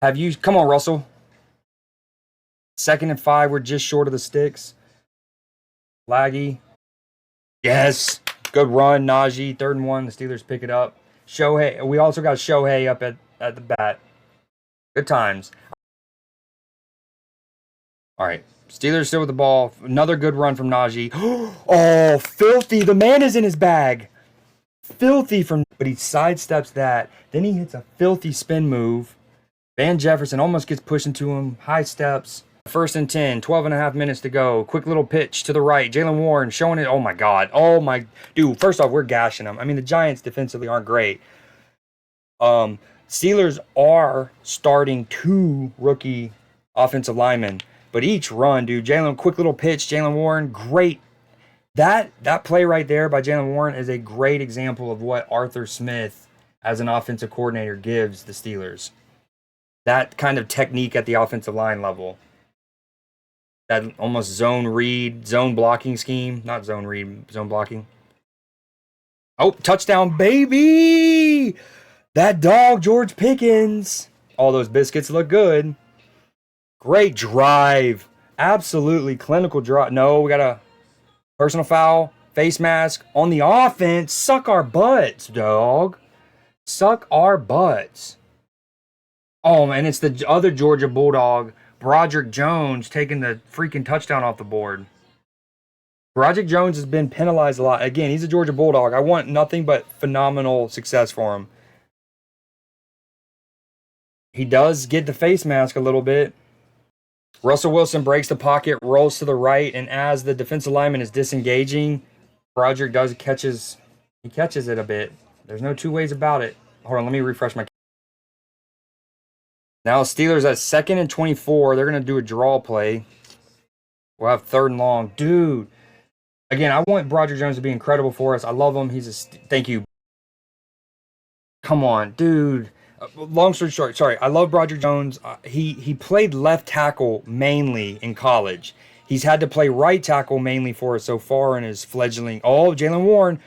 Have you? Come on, Russell. 2nd and 5. We're just short of the sticks. Laggy. Yes. Good run, Najee. 3rd and 1. The Steelers pick it up. Shohei. We also got Shohei up at the bat. Good times. All right. Steelers still with the ball. Another good run from Najee. Oh, filthy. The man is in his bag. Filthy but he sidesteps that. Then he hits a filthy spin move. Van Jefferson almost gets pushed into him. High steps. 1st and 10. 12 and a half minutes to go. Quick little pitch to the right. Jaylen Warren showing it. Oh, my God. Oh, my. Dude, first off, we're gashing them. I mean, the Giants defensively aren't great. Steelers are starting 2 rookie offensive linemen. But each run, dude, quick little pitch, Jaylen Warren, great. That play right there by Jaylen Warren is a great example of what Arthur Smith, as an offensive coordinator, gives the Steelers. That kind of technique at the offensive line level. That almost zone read, zone blocking scheme. Not zone read, zone blocking. Oh, touchdown, baby! That dog, George Pickens. All those biscuits look good. Great drive. Absolutely clinical drive. No, we got a personal foul. Face mask on the offense. Suck our butts, dog. Suck our butts. Oh, man, it's the other Georgia Bulldog, Broderick Jones, taking the freaking touchdown off the board. Broderick Jones has been penalized a lot. Again, he's a Georgia Bulldog. I want nothing but phenomenal success for him. He does get the face mask a little bit. Russell Wilson breaks the pocket, rolls to the right, and as the defensive lineman is disengaging, Broderick catches it a bit. There's no two ways about it. Hold on, let me refresh my. Now Steelers at 2nd and 24. They're going to do a draw play. We'll have 3rd and long. Dude, again, I want Broderick Jones to be incredible for us. I love him. Thank you. Come on, dude. Long story short, sorry. I love Broderick Jones. He played left tackle mainly in college. He's had to play right tackle mainly for us so far in his fledgling. Oh, Jaylen Warren.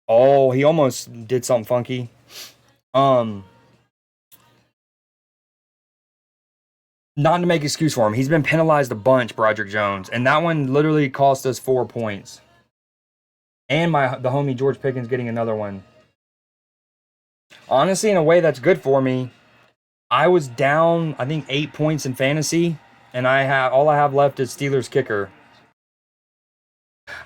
Oh, he almost did something funky. Not to make an excuse for him. He's been penalized a bunch, Broderick Jones. And that one literally cost us 4 points. And the homie George Pickens getting another one. Honestly, in a way that's good for me. I was down, I think, 8 points in fantasy. And all I have left is Steelers kicker.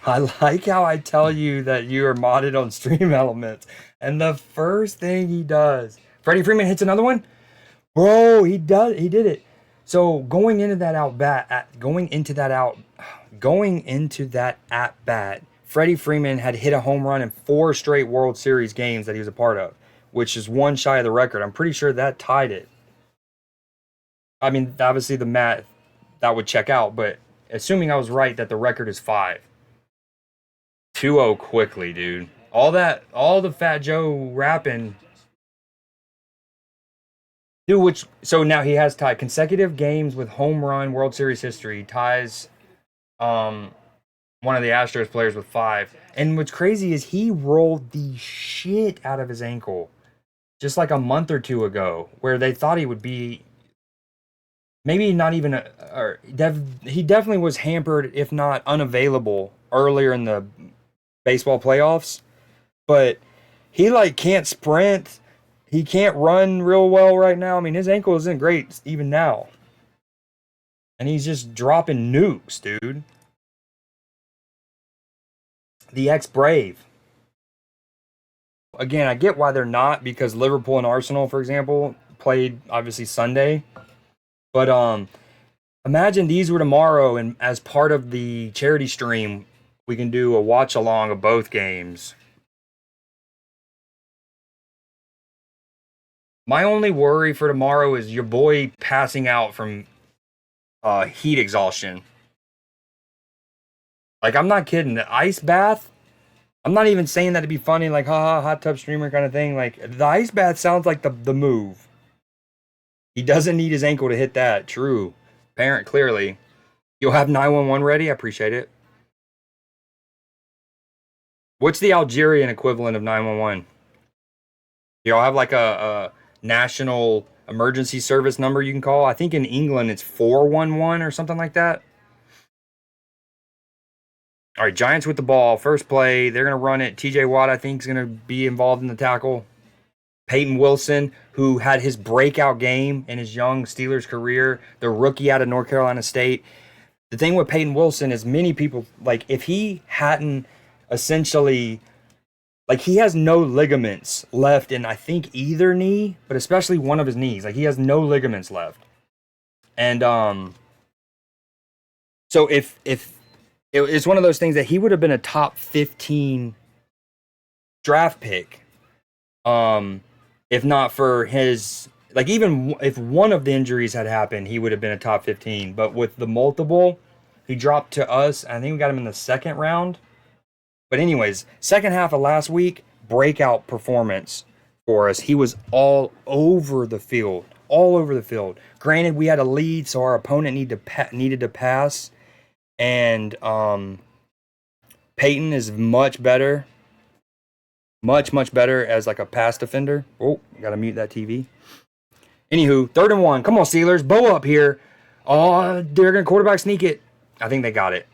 I like how I tell you that you are modded on Stream Elements. And the first thing he does. Freddie Freeman hits another one? Bro, he did it. So going into that at bat, Freddie Freeman had hit a home run in 4 straight World Series games that he was a part of, which is one shy of the record. I'm pretty sure that tied it. I mean, obviously the math that would check out, but assuming I was right that the record is 5. 2-0 quickly, dude. All the Fat Joe rapping. Dude, so now he has tied consecutive games with home run World Series history. Ties one of the Astros players with 5. And what's crazy is he rolled the shit out of his ankle just like a month or 2 ago, where they thought he would be maybe not even he definitely was hampered, if not unavailable, earlier in the baseball playoffs. But he can't sprint. He can't run real well right now. I mean, his ankle isn't great even now. And he's just dropping nukes, dude. The ex-Brave. Again, I get why they're not, because Liverpool and Arsenal, for example, played obviously Sunday. But imagine these were tomorrow, and as part of the charity stream, we can do a watch-along of both games. My only worry for tomorrow is your boy passing out from heat exhaustion. I'm not kidding. The ice bath, I'm not even saying that to be funny, haha, hot tub streamer kind of thing. The ice bath sounds like the move. He doesn't need his ankle to hit that. True. Parent, clearly. You'll have 911 ready? I appreciate it. What's the Algerian equivalent of 911? Y'all have a national emergency service number you can call. I think in England it's 411 or something like that. All right, Giants with the ball. First play, they're going to run it. TJ Watt, I think, is going to be involved in the tackle. Peyton Wilson, who had his breakout game in his young Steelers career, the rookie out of North Carolina State. The thing with Peyton Wilson is many people, like, if he hadn't essentially, like, he has no ligaments left in, I think, either knee, but especially one of his knees. Like, he has no ligaments left. And so if it's one of those things that he would have been a top 15 draft pick, if not for his, like, even if one of the injuries had happened, he would have been a top 15. But with the multiple, he dropped to us. I think we got him in the second round. But anyways, second half of last week, breakout performance for us. He was all over the field, all over the field. Granted, we had a lead, so our opponent needed to pass. And Peyton is much better. Much better as like a pass defender. Oh, gotta mute that TV. Anywho, 3rd and 1. Come on, Steelers. Bow up here. Oh, they're gonna quarterback sneak it. I think they got it.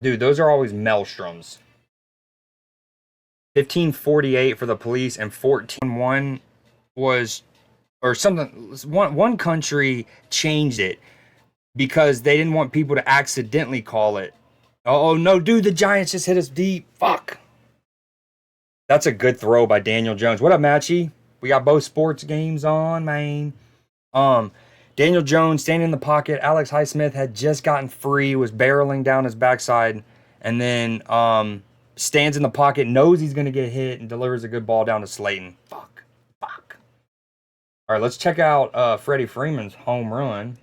Dude, those are always maelstroms. 15-48 for the police and 14-1 was, or something. One country changed it because they didn't want people to accidentally call it. Oh no, dude, the Giants just hit us deep. Fuck. That's a good throw by Daniel Jones. What up, Matchy? We got both sports games on, man. Daniel Jones standing in the pocket. Alex Highsmith had just gotten free, was barreling down his backside, and then stands in the pocket, knows he's going to get hit, and delivers a good ball down to Slayton. Fuck. All right, let's check out Freddie Freeman's home run.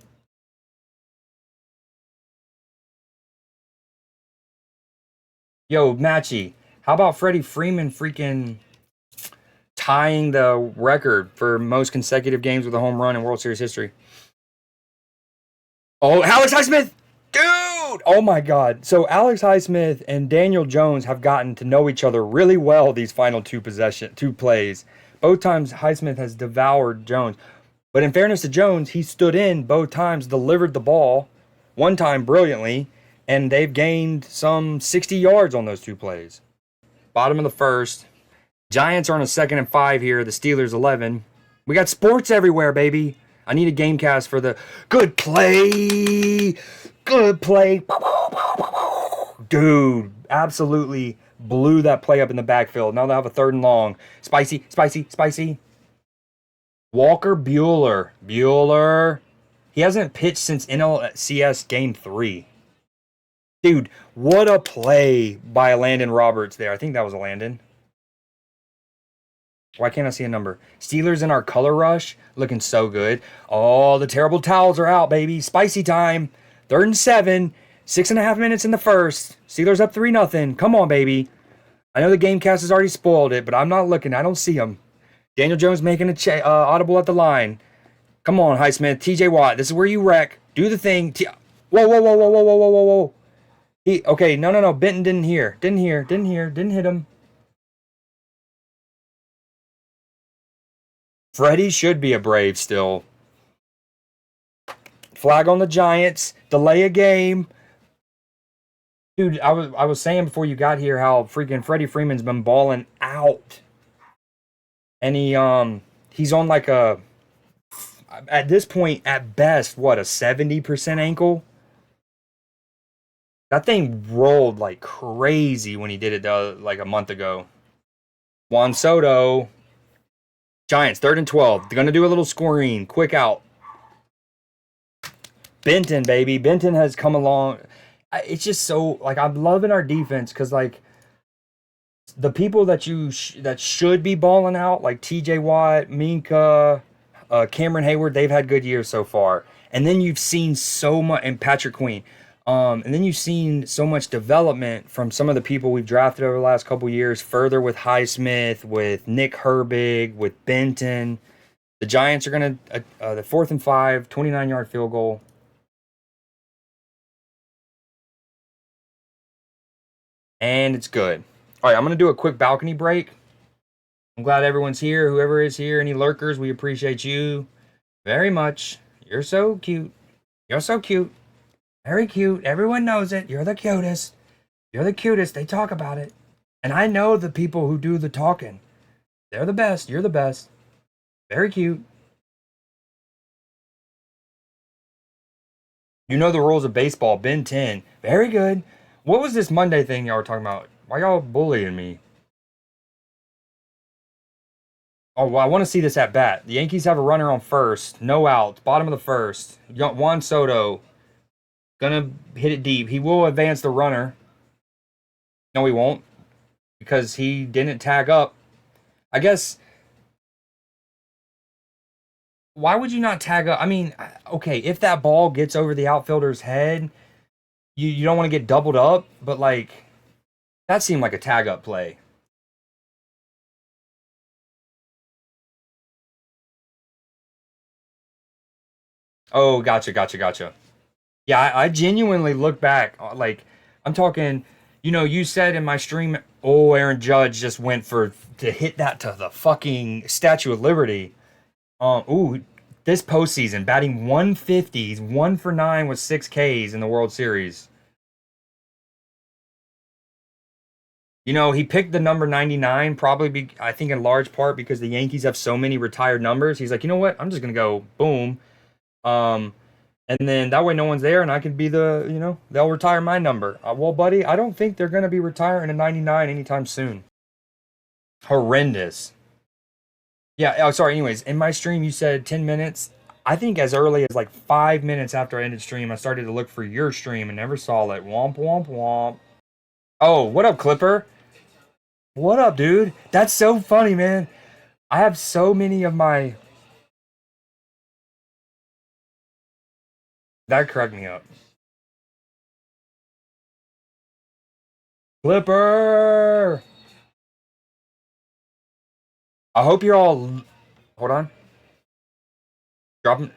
Yo, Matchy, how about Freddie Freeman freaking tying the record for most consecutive games with a home run in World Series history? Oh, Alex Highsmith! Dude! Oh my God. So Alex Highsmith and Daniel Jones have gotten to know each other really well these final two plays. Both times Highsmith has devoured Jones. But in fairness to Jones, he stood in both times, delivered the ball, one time brilliantly, and they've gained some 60 yards on those two plays. Bottom of the first. Giants are on a 2nd and 5 here. The Steelers 11. We got sports everywhere, baby. I need a game cast for the good play. Good play. Dude, absolutely blew that play up in the backfield. Now they have a 3rd and long. Spicy. Walker Bueller. He hasn't pitched since NLCS Game 3. Dude, what a play by Landon Roberts there. I think that was a Landon. Why can't I see a number? Steelers in our color rush, looking so good. Oh, the terrible towels are out, baby. Spicy time. 3rd and 7. 6.5 minutes in the first. Steelers up 3-0. Come on, baby. I know the game cast has already spoiled it, but I'm not looking. I don't see him. Daniel Jones making a audible at the line. Come on, Highsmith. TJ Watt. This is where you wreck. Do the thing. Whoa. Okay, no. Benton didn't hear. Didn't hit him. Freddie should be a Brave still. Flag on the Giants. Delay a game. Dude, I was saying before you got here how freaking Freddie Freeman's been balling out. And he's on like a, at this point, at best, what, a 70% ankle? That thing rolled like crazy when he did it like a month ago. Juan Soto. Giants, 3rd and 12. They're going to do a little scoring. Quick out. Benton, baby. Benton has come along. It's just so, like, I'm loving our defense because, like, the people that that should be balling out, like TJ Watt, Minka, Cameron Hayward, they've had good years so far. And then you've seen so much, and Patrick Queen. And then you've seen so much development from some of the people we've drafted over the last couple years, further with Highsmith, with Nick Herbig, with Benton. The Giants are going to, the 4th and 5, 29-yard field goal. And it's good. All right, I'm going to do a quick balcony break. I'm glad everyone's here. Whoever is here, any lurkers, we appreciate you very much. You're so cute. You're so cute. Very cute. Everyone knows it. You're the cutest. You're the cutest. They talk about it. And I know the people who do the talking. They're the best. You're the best. Very cute. You know the rules of baseball. Ben 10. Very good. What was this Monday thing y'all were talking about? Why y'all bullying me? Oh, well, I want to see this at bat. The Yankees have a runner on first. No outs. Bottom of the first. Juan Soto. Gonna hit it deep. He will advance the runner. No, he won't. Because he didn't tag up. I guess. Why would you not tag up? I mean, okay, if that ball gets over the outfielder's head, you don't want to get doubled up, but like, that seemed like a tag up play. Oh, gotcha. Yeah, I genuinely look back, like, I'm talking, you said in my stream, oh, Aaron Judge just went for to hit that to the fucking Statue of Liberty. Ooh, this postseason, batting 150s, 1 for 9 with 6 Ks in the World Series. He picked the number 99, probably, I think, in large part because the Yankees have so many retired numbers. He's like, you know what? I'm just going to go boom. Um, and then that way no one's there and I can be they'll retire my number. Well, buddy, I don't think they're going to be retiring a 99 anytime soon. Horrendous. Yeah, oh, sorry. Anyways, in my stream, you said 10 minutes. I think as early as like 5 minutes after I ended stream, I started to look for your stream and never saw it. Womp, womp, womp. Oh, what up, Clipper? What up, dude? That's so funny, man. I have so many of my. That cracked me up. Clipper! I hope you're all. Hold on. Dropping.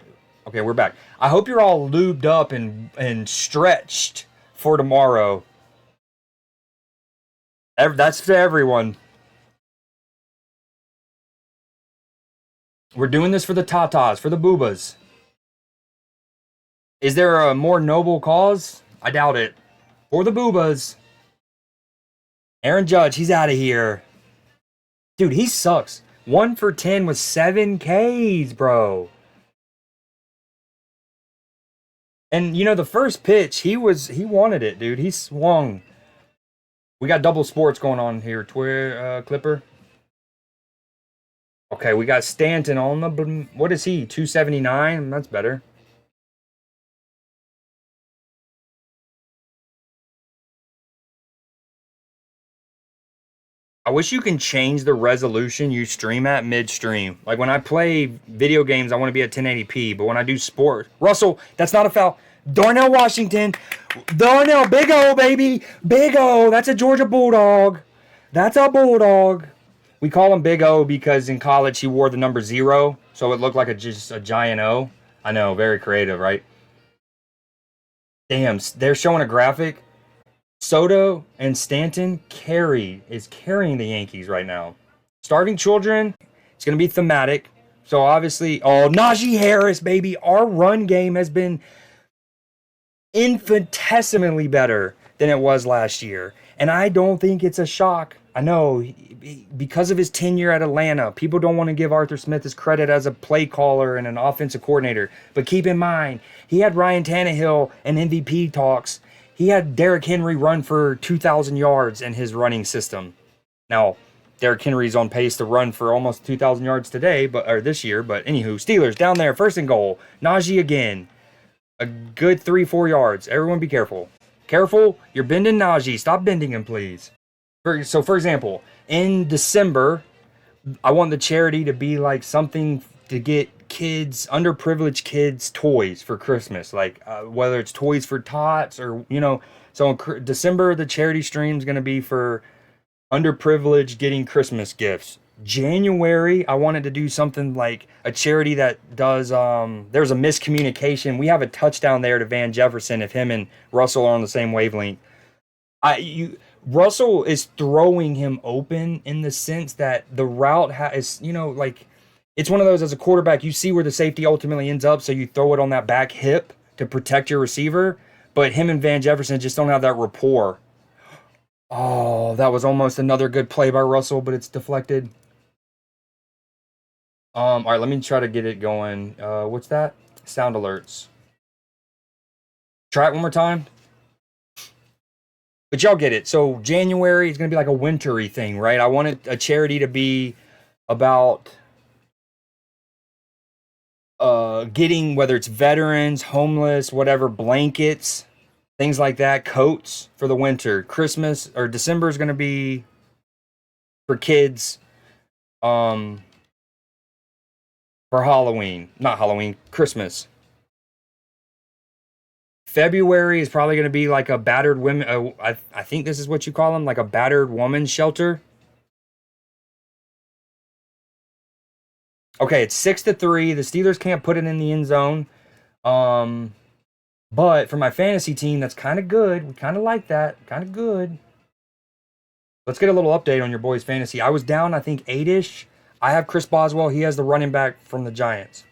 Okay, we're back. I hope you're all lubed up and stretched for tomorrow. That's to everyone. We're doing this for the tatas, for the boobas. Is there a more noble cause? I doubt it. For the boobas. Aaron Judge, he's out of here. Dude, he sucks. 1 for 10 with 7 Ks, bro. And the first pitch, he wanted it, dude. He swung. We got double sports going on here, Clipper. Okay, we got Stanton on the. What is he? 279. That's better. I wish you can change the resolution you stream at midstream. Like when I play video games, I want to be at 1080p, but when I do sport, Russell, that's not a foul. Darnell Washington, Darnell, Big O, baby, Big O. That's a Georgia Bulldog. That's a Bulldog. We call him Big O because in college he wore the number 0, so it looked like just a giant O. I know, very creative, right? Damn, they're showing a graphic. Soto and Stanton is carrying the Yankees right now. Starving children, it's going to be thematic. So obviously, Najee Harris, baby, our run game has been infinitesimally better than it was last year. And I don't think it's a shock. I know because of his tenure at Atlanta, people don't want to give Arthur Smith his credit as a play caller and an offensive coordinator. But keep in mind, he had Ryan Tannehill and MVP talks. He had Derrick Henry run for 2,000 yards in his running system. Now, Derrick Henry's on pace to run for almost 2,000 yards today, or this year. But anywho, Steelers down there, first and goal. Najee again. A good 3-4 yards. Everyone be careful. Careful, you're bending Najee. Stop bending him, please. For example, in December, I want the charity to be like something to get underprivileged kids, toys for Christmas. Like whether it's toys for tots or, So in December, the charity stream is going to be for underprivileged getting Christmas gifts. January, I wanted to do something like a charity that does there's a miscommunication. We have a touchdown there to Van Jefferson if him and Russell are on the same wavelength. Russell is throwing him open in the sense that the route is, like it's one of those as a quarterback, you see where the safety ultimately ends up, so you throw it on that back hip to protect your receiver. But him and Van Jefferson just don't have that rapport. Oh, that was almost another good play by Russell, but it's deflected. All right, let me try to get it going. What's that? Sound alerts. Try it one more time. But y'all get it. So January is gonna be like a wintry thing, right? I wanted a charity to be about getting, whether it's veterans, homeless, whatever, blankets, things like that, coats for the winter. Christmas or December is gonna be for kids. Um, for Halloween, not Halloween, Christmas. February is probably going to be like a battered women. I think this is what you call them, like a battered woman shelter. Okay, it's 6-3. The Steelers can't put it in the end zone. Um, but for my fantasy team, that's kind of good. We kind of like that. Kind of good. Let's get a little update on your boys' fantasy. I was down, I think, 8-ish. I have Chris Boswell. He has the running back from the Giants,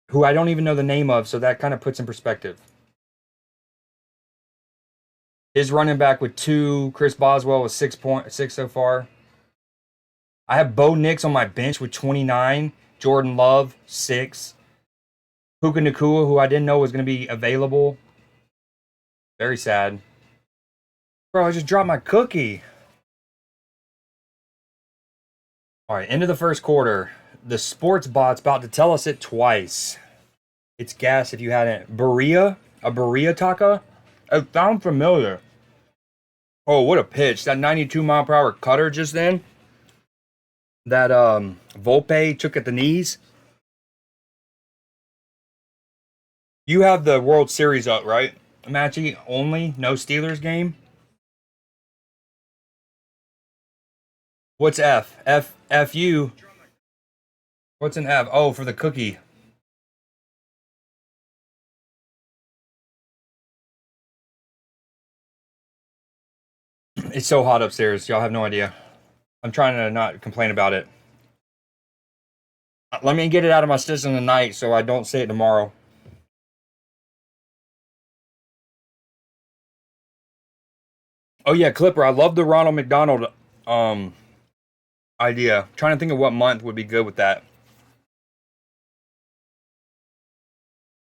who I don't even know the name of, so that kind of puts in perspective. His running back with 2, Chris Boswell with 6.6 so far. I have Bo Nix on my bench with 29, Jordan Love 6, Puka Nacua, who I didn't know was going to be available. Very sad. Bro, I just dropped my cookie. All right, end of the first quarter. The sports bot's about to tell us it twice. It's gas if you hadn't. A Berea taco? It sounds familiar. Oh, what a pitch. That 92 mile per hour cutter just then. That Volpe took at the knees. You have the World Series up, right? Matchy only, no Steelers game. What's F? F U. What's an F? Oh, for the cookie. It's so hot upstairs. Y'all have no idea. I'm trying to not complain about it. Let me get it out of my system tonight so I don't say it tomorrow. Oh yeah, Clipper. I love the Ronald McDonald um idea. Trying to think of what month would be good with that.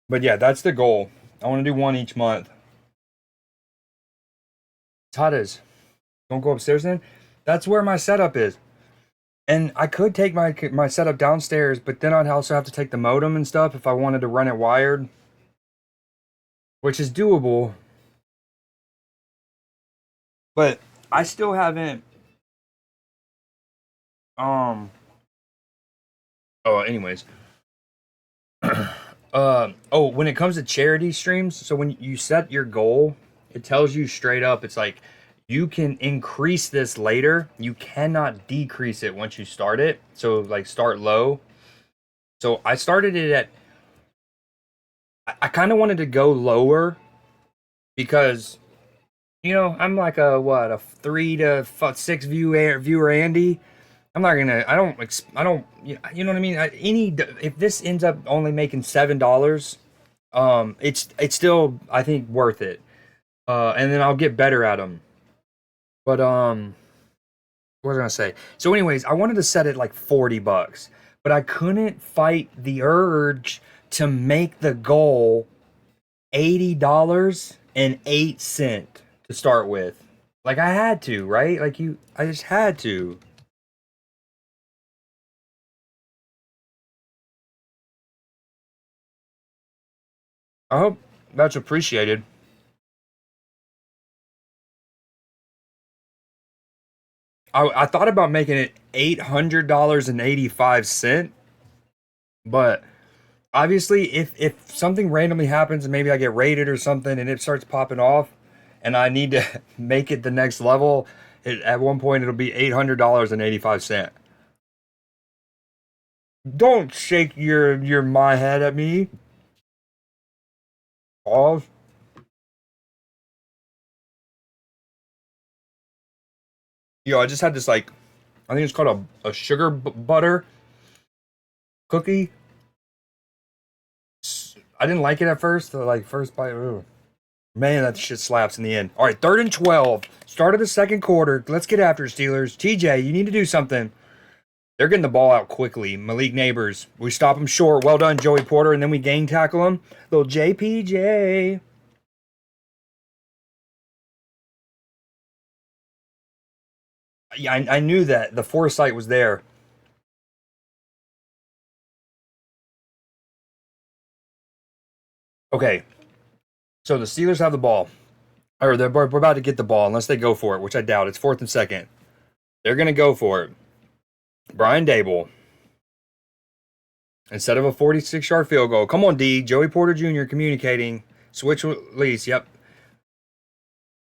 But yeah, that's the goal. I want to do one each month. It's hot as. Don't go upstairs then. That's where my setup is. And I could take my setup downstairs, but then I'd also have to take the modem and stuff if I wanted to run it wired, which is doable. But I still haven't. Um. Oh, anyways. Oh, when it comes to charity streams, so when you set your goal, it tells you straight up. It's like you can increase this later. You cannot decrease it once you start it. So like start low. So I started it at. I kind of wanted to go lower because I'm like a 3 to 6 viewer Andy. I'm not gonna. I don't. You know what I mean. If this ends up only making $7, it's still I think worth it. And then I'll get better at them. But what was I gonna say? So, anyways, I wanted to set it like $40, but I couldn't fight the urge to make the goal $80.08 to start with. Like I had to, right? I just had to. I hope that's appreciated. I thought about making it $800.85, but obviously, if something randomly happens and maybe I get raided or something and it starts popping off, and I need to make it the next level, at one point it'll be $800.85. Don't shake your my head at me. Pause. Yo, I just had this like, I think it's called a sugar butter cookie. I didn't like it at first. The like first bite. Ugh. Man, that shit slaps in the end. All right, 3rd and 12. Start of the second quarter. Let's get after it, Steelers. TJ, you need to do something. They're getting the ball out quickly. Malik Neighbors. We stop him short. Well done, Joey Porter. And then we gang tackle him. Little JPJ. Yeah, I knew that. The foresight was there. Okay, so the Steelers have the ball. Or we're about to get the ball unless they go for it, which I doubt. It's 4th and 2nd. They're going to go for it. Brian Dable. Instead of a 46-yard field goal. Come on, D. Joey Porter Jr. communicating. Switch release. Yep.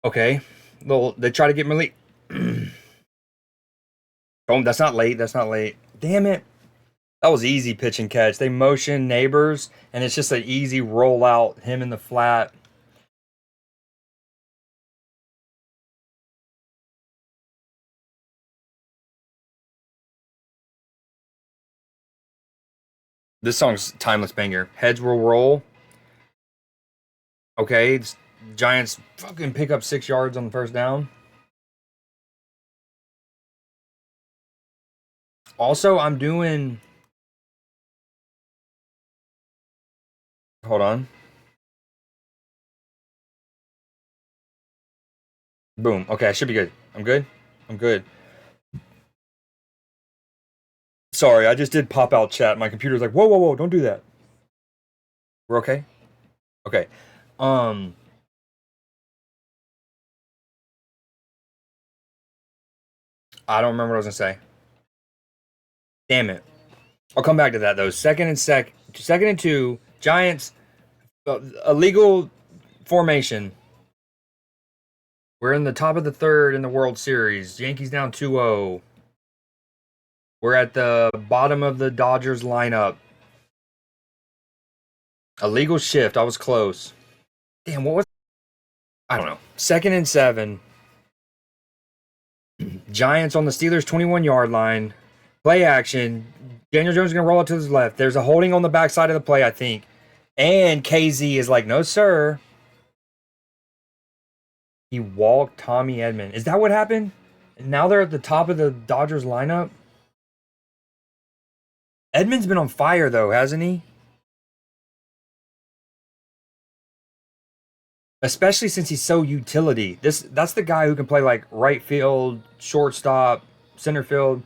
Okay. They try to get Malik. Oh, that's not late. That's not late. Damn it. That was easy pitch and catch. They motion Neighbors, and it's just an easy rollout. Him in the flat. This song's timeless banger. Heads will roll. Okay, Giants fucking pick up 6 yards on the first down. Also, I'm doing. Hold on. Boom. Okay, I should be good. I'm good. I'm good. Sorry, I just did pop out chat. My computer's like, whoa, whoa, whoa, don't do that. We're okay? Okay. Um, I don't remember what I was gonna say. Damn it. I'll come back to that though. Second and 2. Giants, illegal formation. We're in the top of the 3rd in the World Series. Yankees down 2-0. We're at the bottom of the Dodgers lineup. Illegal shift. I was close. Damn, what was? I don't know. 2nd and 7. Giants on the Steelers 21-yard line. Play action. Daniel Jones is going to roll it to his left. There's a holding on the backside of the play, I think. And KZ is like, no, sir. He walked Tommy Edman. Is that what happened? Now they're at the top of the Dodgers lineup. Edman's been on fire, though, hasn't he? Especially since he's so utility. That's the guy who can play like right field, shortstop, center field.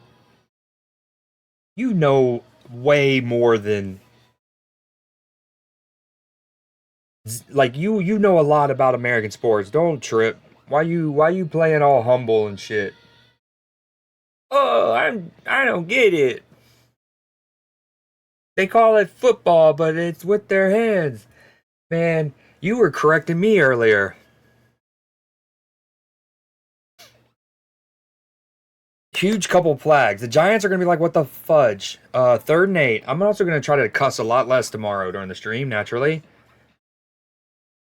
You know way more than like you know a lot about American sports. Don't trip. Why you playing all humble and shit? Oh, I don't get it. They call it football, but it's with their hands. Man, you were correcting me earlier. Huge couple flags. The Giants are gonna be like, what the fudge? 3rd and 8. I'm also gonna try to cuss a lot less tomorrow during the stream, naturally.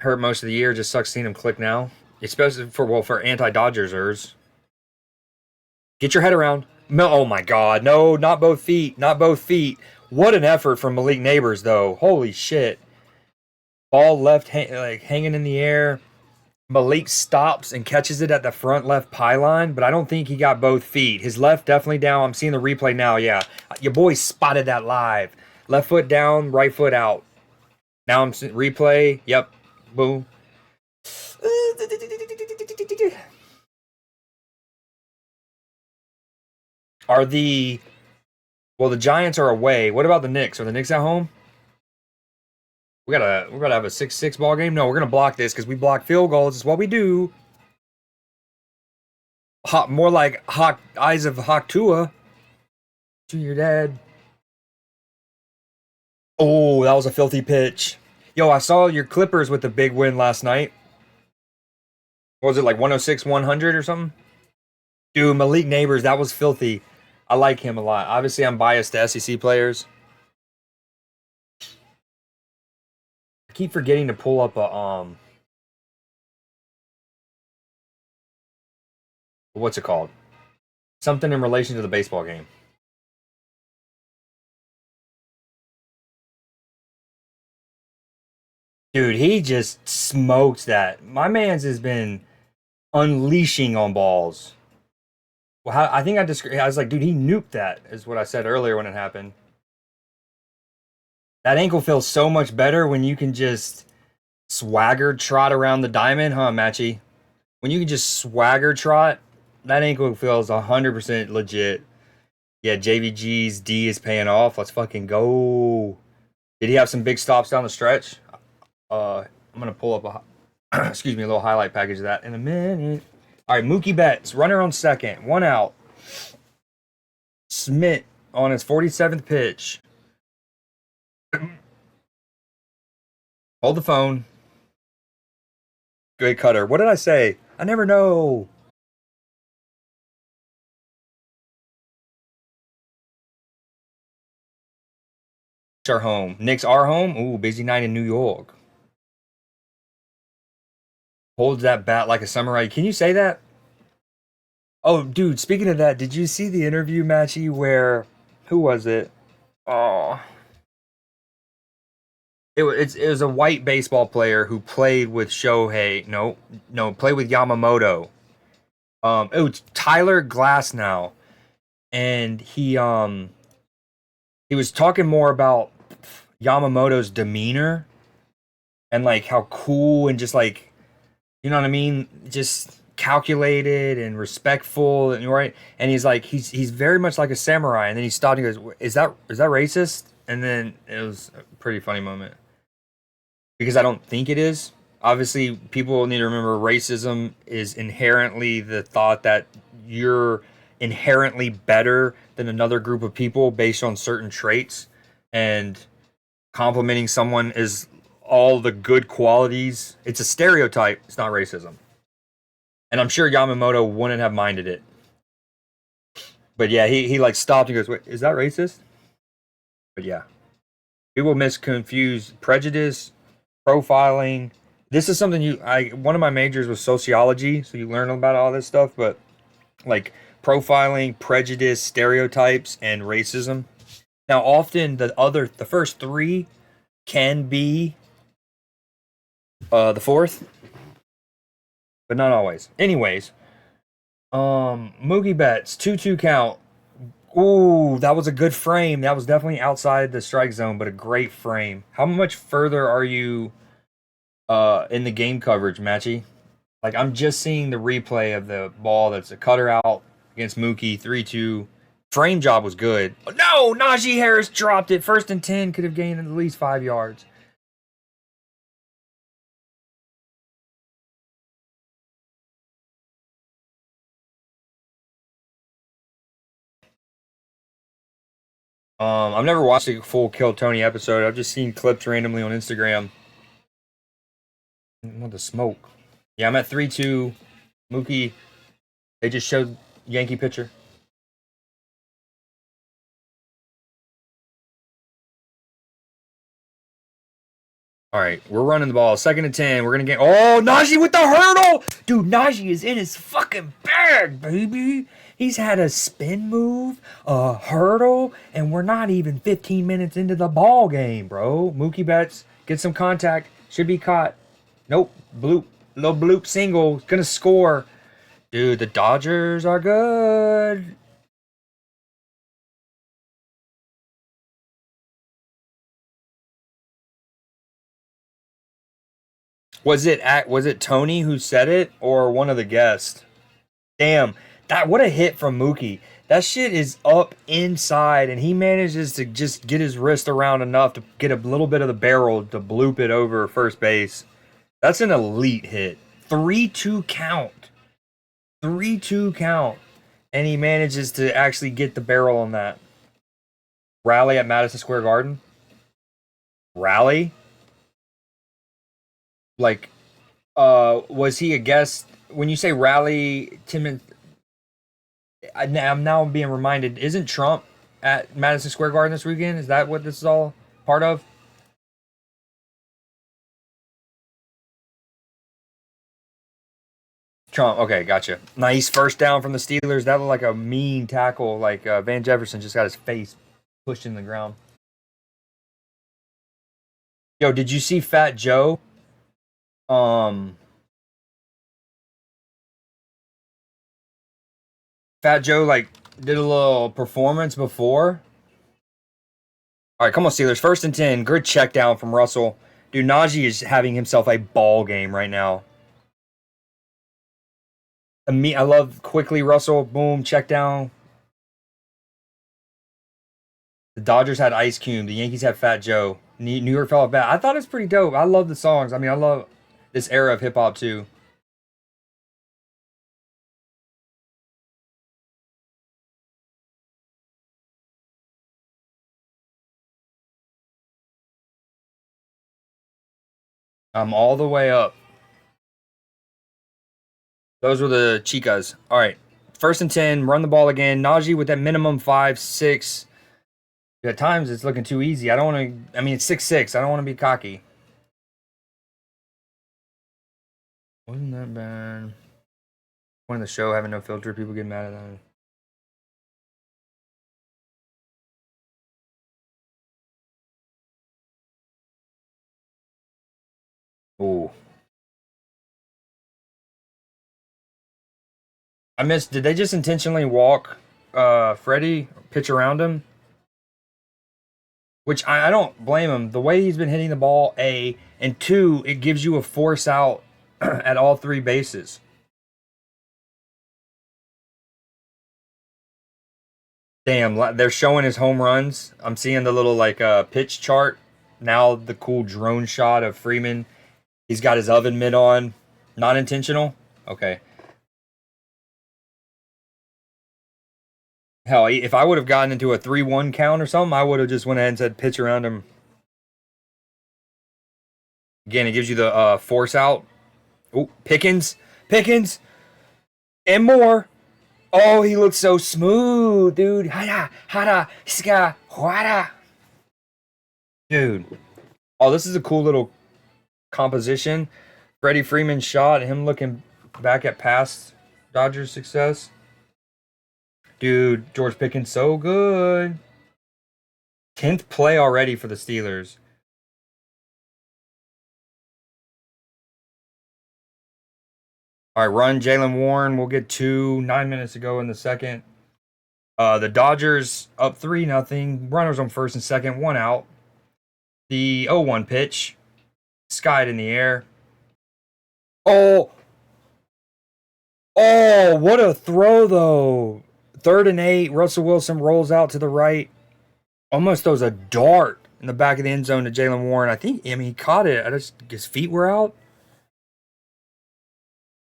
Hurt most of the year, just sucks seeing them click now. Especially for anti-Dodgersers. Get your head around. No, oh my god, no, not both feet. Not both feet. What an effort from Malik Neighbors, though. Holy shit. Ball left like hanging in the air. Malik stops and catches it at the front left pylon, but I don't think he got both feet. His left definitely down. I'm seeing the replay now. Yeah, your boy spotted that live. Left foot down, right foot out. Now I'm seeing replay. Yep, boom. Are the well? The Giants are away. What about the Knicks? Are the Knicks at home? We're gonna have a 6-6 ball game. No, we're gonna block this because we block field goals. It's what we do. More like Hawk Eyes of Hawk Tua to your dad. Oh, that was a filthy pitch. Yo, I saw your Clippers with the big win last night. What was it like 106, 100 or something? Dude, Malik Neighbors, that was filthy. I like him a lot. Obviously, I'm biased to SEC players. I keep forgetting to pull up a what's it called? Something in relation to the baseball game. Dude, he just smoked that. My man's has been unleashing on balls. Well, I think I was like, dude, he nuked that, is what I said earlier when it happened. That ankle feels so much better when you can just swagger trot around the diamond, huh, Matchy? When you can just swagger trot, that ankle feels 100% legit. Yeah, JVG's D is paying off. Let's fucking go. Did he have some big stops down the stretch? I'm gonna pull up a excuse me, a little highlight package of that in a minute. All right, Mookie Betts, runner on second, one out. Smith on his 47th pitch. Hold the phone. Great cutter. What did I say? I never know. Our home. Knicks are home. Ooh, busy night in New York. Holds that bat like a samurai. Can you say that? Oh, dude, speaking of that, did you see the interview, Matchy, where who was it? Oh, it was a white baseball player who played with Shohei. No, played with Yamamoto. It was Tyler Glass now, and he was talking more about Yamamoto's demeanor and like how cool and just like, you know what I mean, just calculated and respectful and right. And he's like he's very much like a samurai. And then he stopped and he goes, "Is that racist?" And then it was a pretty funny moment because I don't think it is. Obviously, people need to remember racism is inherently the thought that you're inherently better than another group of people based on certain traits, and complimenting someone is all the good qualities. It's a stereotype. It's not racism. And I'm sure Yamamoto wouldn't have minded it. But yeah, he like stopped and goes, "Wait, is that racist?" But yeah, people misconfuse prejudice, profiling. This is something one of my majors was sociology, so you learn about all this stuff, but like profiling, prejudice, stereotypes, and racism. Now, often the first three can be the fourth, but not always. Anyways, Mookie Betts, 2-2 count. Ooh, that was a good frame. That was definitely outside the strike zone, but a great frame. How much further are you in the game coverage, Matchy? Like, I'm just seeing the replay of the ball that's a cutter out against Mookie, 3-2. Frame job was good. Oh, no, Najee Harris dropped it. 1st and 10, could have gained at least 5 yards. I've never watched a full Kill Tony episode. I've just seen clips randomly on Instagram. I want the smoke. Yeah, I'm at 3-2. Mookie, they just showed Yankee pitcher. All right, we're running the ball. 2nd and 10. We're going to get. Oh, Najee with the hurdle. Dude, Najee is in his fucking bag, baby. He's had a spin move, a hurdle, and we're not even 15 minutes into the ball game, bro. Mookie Betts, get some contact. Should be caught. Nope. Bloop. Little bloop single. Gonna score. Dude, the Dodgers are good. Was it Tony who said it or one of the guests? Damn, that what a hit from Mookie. That shit is up inside, and he manages to just get his wrist around enough to get a little bit of the barrel to bloop it over first base. That's an elite hit. 3-2 count. 3-2 count. And he manages to actually get the barrel on that. Rally at Madison Square Garden. Rally? Like, was he a guest? When you say rally, Tim, I'm now being reminded, isn't Trump at Madison Square Garden this weekend? Is that what this is all part of? Trump. Okay, gotcha. Nice first down from the Steelers. That looked like a mean tackle. Like Van Jefferson just got his face pushed in the ground. Yo, did you see Fat Joe? Um, Fat Joe like did a little performance before. All right, come on, Steelers. 1st and 10. Good check down from Russell. Dude, Najee is having himself a ball game right now. I love quickly Russell. Boom, check down. The Dodgers had Ice Cube. The Yankees had Fat Joe. New York fell back. I thought it's pretty dope. I love the songs. I mean, I love this era of hip hop too. I'm all the way up. Those were the Chicas. All right. 1st and 10. Run the ball again. Najee with that minimum 5, 6. At times, it's looking too easy. I don't want to. I mean, it's 6-6. I don't want to be cocky. Wasn't that bad? Point of the show, having no filter. People get mad at that. Ooh. I missed. Did they just intentionally walk Freddie, pitch around him? Which I don't blame him. The way he's been hitting the ball, A, and 2, it gives you a force out at all 3 bases. Damn, they're showing his home runs. I'm seeing the little like pitch chart. Now the cool drone shot of Freeman. He's got his oven mitt on. Not intentional? Okay. Hell, if I would have gotten into a 3-1 count or something, I would have just went ahead and said pitch around him. Again, it gives you the force out. Oh, Pickens. Pickens. And more. Oh, he looks so smooth, dude. Hada, hada, ska, hada. Dude. Oh, this is a cool little composition. Freddie Freeman shot, him looking back at past Dodgers success. Dude, George Pickens so good. 10th play already for the Steelers. All right, run Jalen Warren. We'll get 2, 9 minutes to go in the second. The Dodgers up 3-0. Runners on 1st and 2nd, 1 out. The 0-1 pitch. Skied in the air. Oh, what a throw, though. 3rd and 8. Russell Wilson rolls out to the right. Almost throws a dart in the back of the end zone to Jalen Warren. I mean, he caught it. His feet were out.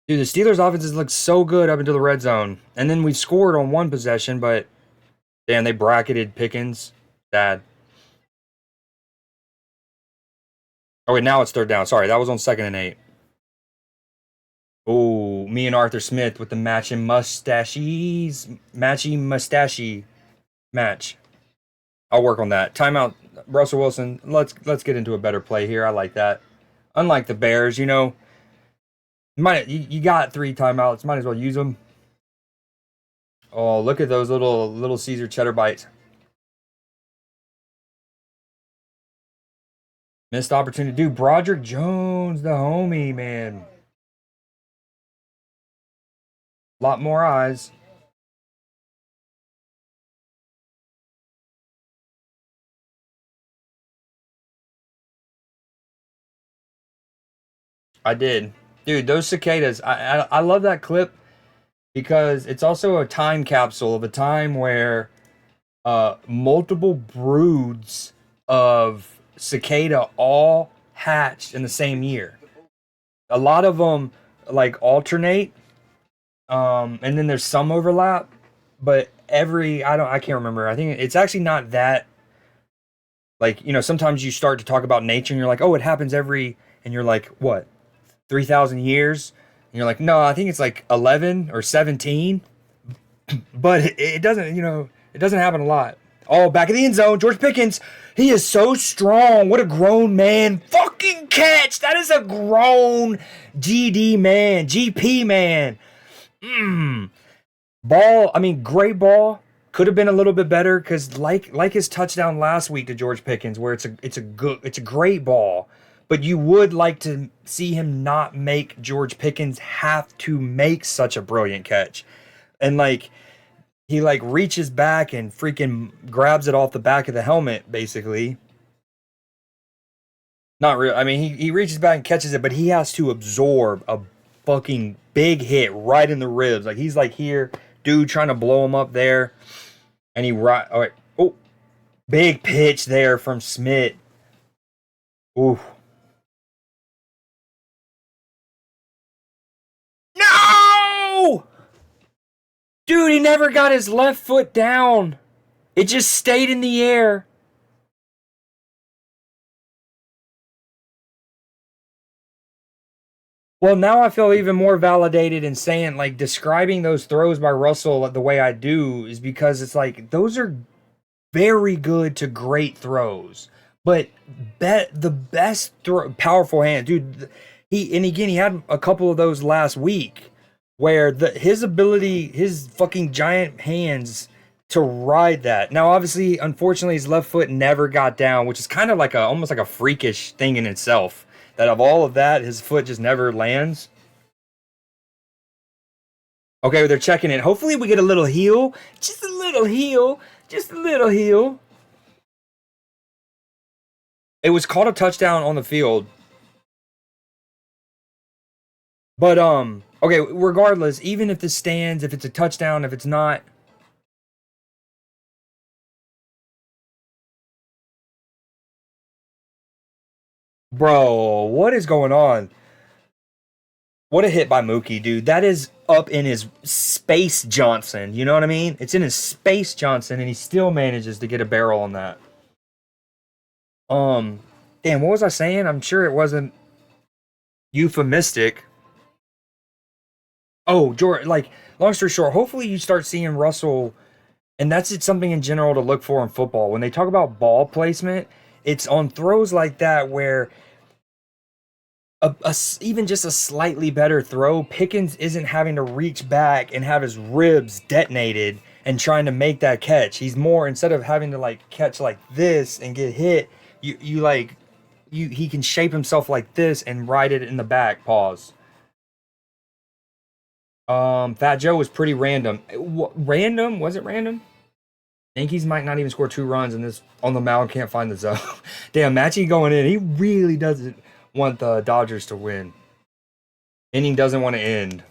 Dude, the Steelers' offenses looked so good up into the red zone. And then we scored on 1 possession, but damn, they bracketed Pickens. Sad. Oh, wait, now it's 3rd down. Sorry, that was on 2nd and 8. Oh, me and Arthur Smith with the matching mustaches. Matching mustache match. I'll work on that. Timeout, Russell Wilson. Let's get into a better play here. I like that. Unlike the Bears, you know, you got 3 timeouts. Might as well use them. Oh, look at those little Caesar cheddar bites. Missed opportunity. Dude, Broderick Jones, the homie, man. A lot more eyes. I did. Dude, those cicadas, I love that clip because it's also a time capsule of a time where multiple broods of cicada all hatched in the same year. A lot of them like alternate, and then there's some overlap, but I can't remember. I think it's actually not that. Like, you know, sometimes you start to talk about nature and you're like, oh, it happens and you're like, what, 3,000 years? And you're like, no, I think it's like 11 or 17. But it doesn't, you know, it doesn't happen a lot. Oh, back in the end zone, George Pickens. He is so strong. What a grown man. Fuck fucking catch. That is a grown GD man, GP man. Ball, I mean, great ball. Could have been a little bit better because, like his touchdown last week to George Pickens, where it's a great ball, but you would like to see him not make George Pickens have to make such a brilliant catch, and like he like reaches back and freaking grabs it off the back of the helmet, basically. Not real. I mean, he reaches back and catches it, but he has to absorb a fucking big hit right in the ribs. Like he's like here, dude, trying to blow him up there, and he right. All right. Oh, big pitch there from Smith. Ooh. No, dude, he never got his left foot down. It just stayed in the air. Well, now I feel even more validated in saying, like, describing those throws by Russell the way I do is because it's like those are very good to great throws. But the best powerful hand, dude. He and again he had a couple of those last week where his ability, his fucking giant hands to ride that. Now, obviously, unfortunately, his left foot never got down, which is kind of like almost like a freakish thing in itself. That of all of that, his foot just never lands. Okay, they're checking it. Hopefully, we get a little heel, just a little heel, just a little heel. It was called a touchdown on the field. But okay, regardless, even if this stands, if it's a touchdown, if it's not, bro, what is going on? What a hit by Mookie, dude. That is up in his Space Johnson. You know what I mean? It's in his Space Johnson, and he still manages to get a barrel on that. Um, damn, what was I saying? I'm sure it wasn't euphemistic. Oh, George, like, long story short, hopefully you start seeing Russell, and that's it's something in general to look for in football. When they talk about ball placement, it's on throws like that where even just a slightly better throw, Pickens isn't having to reach back and have his ribs detonated and trying to make that catch. He's more instead of having to like catch like this and get hit, you like he can shape himself like this and ride it in the back. Pause. Fat Joe was pretty random. Random? Was it random? Yankees might not even score 2 runs, and this on the mound can't find the zone. Damn, Matchy going in. He really doesn't want the Dodgers to win. Inning doesn't want to end.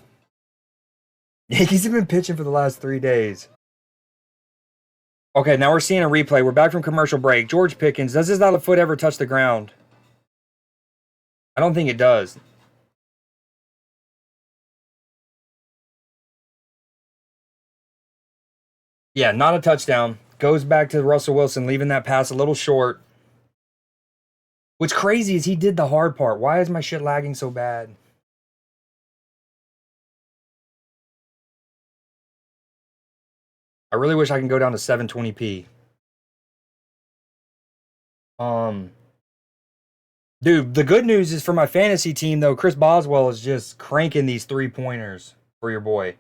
Yankees have been pitching for the last 3 days. Okay, now we're seeing a replay. We're back from commercial break. George Pickens, does his other foot ever touch the ground? I don't think it does. Yeah, not a touchdown. Goes back to Russell Wilson, leaving that pass a little short. What's crazy is he did the hard part. Why is my shit lagging so bad? I really wish I can go down to 720p. Dude, the good news is for my fantasy team, though, Chris Boswell is just cranking these 3-pointers for your boy.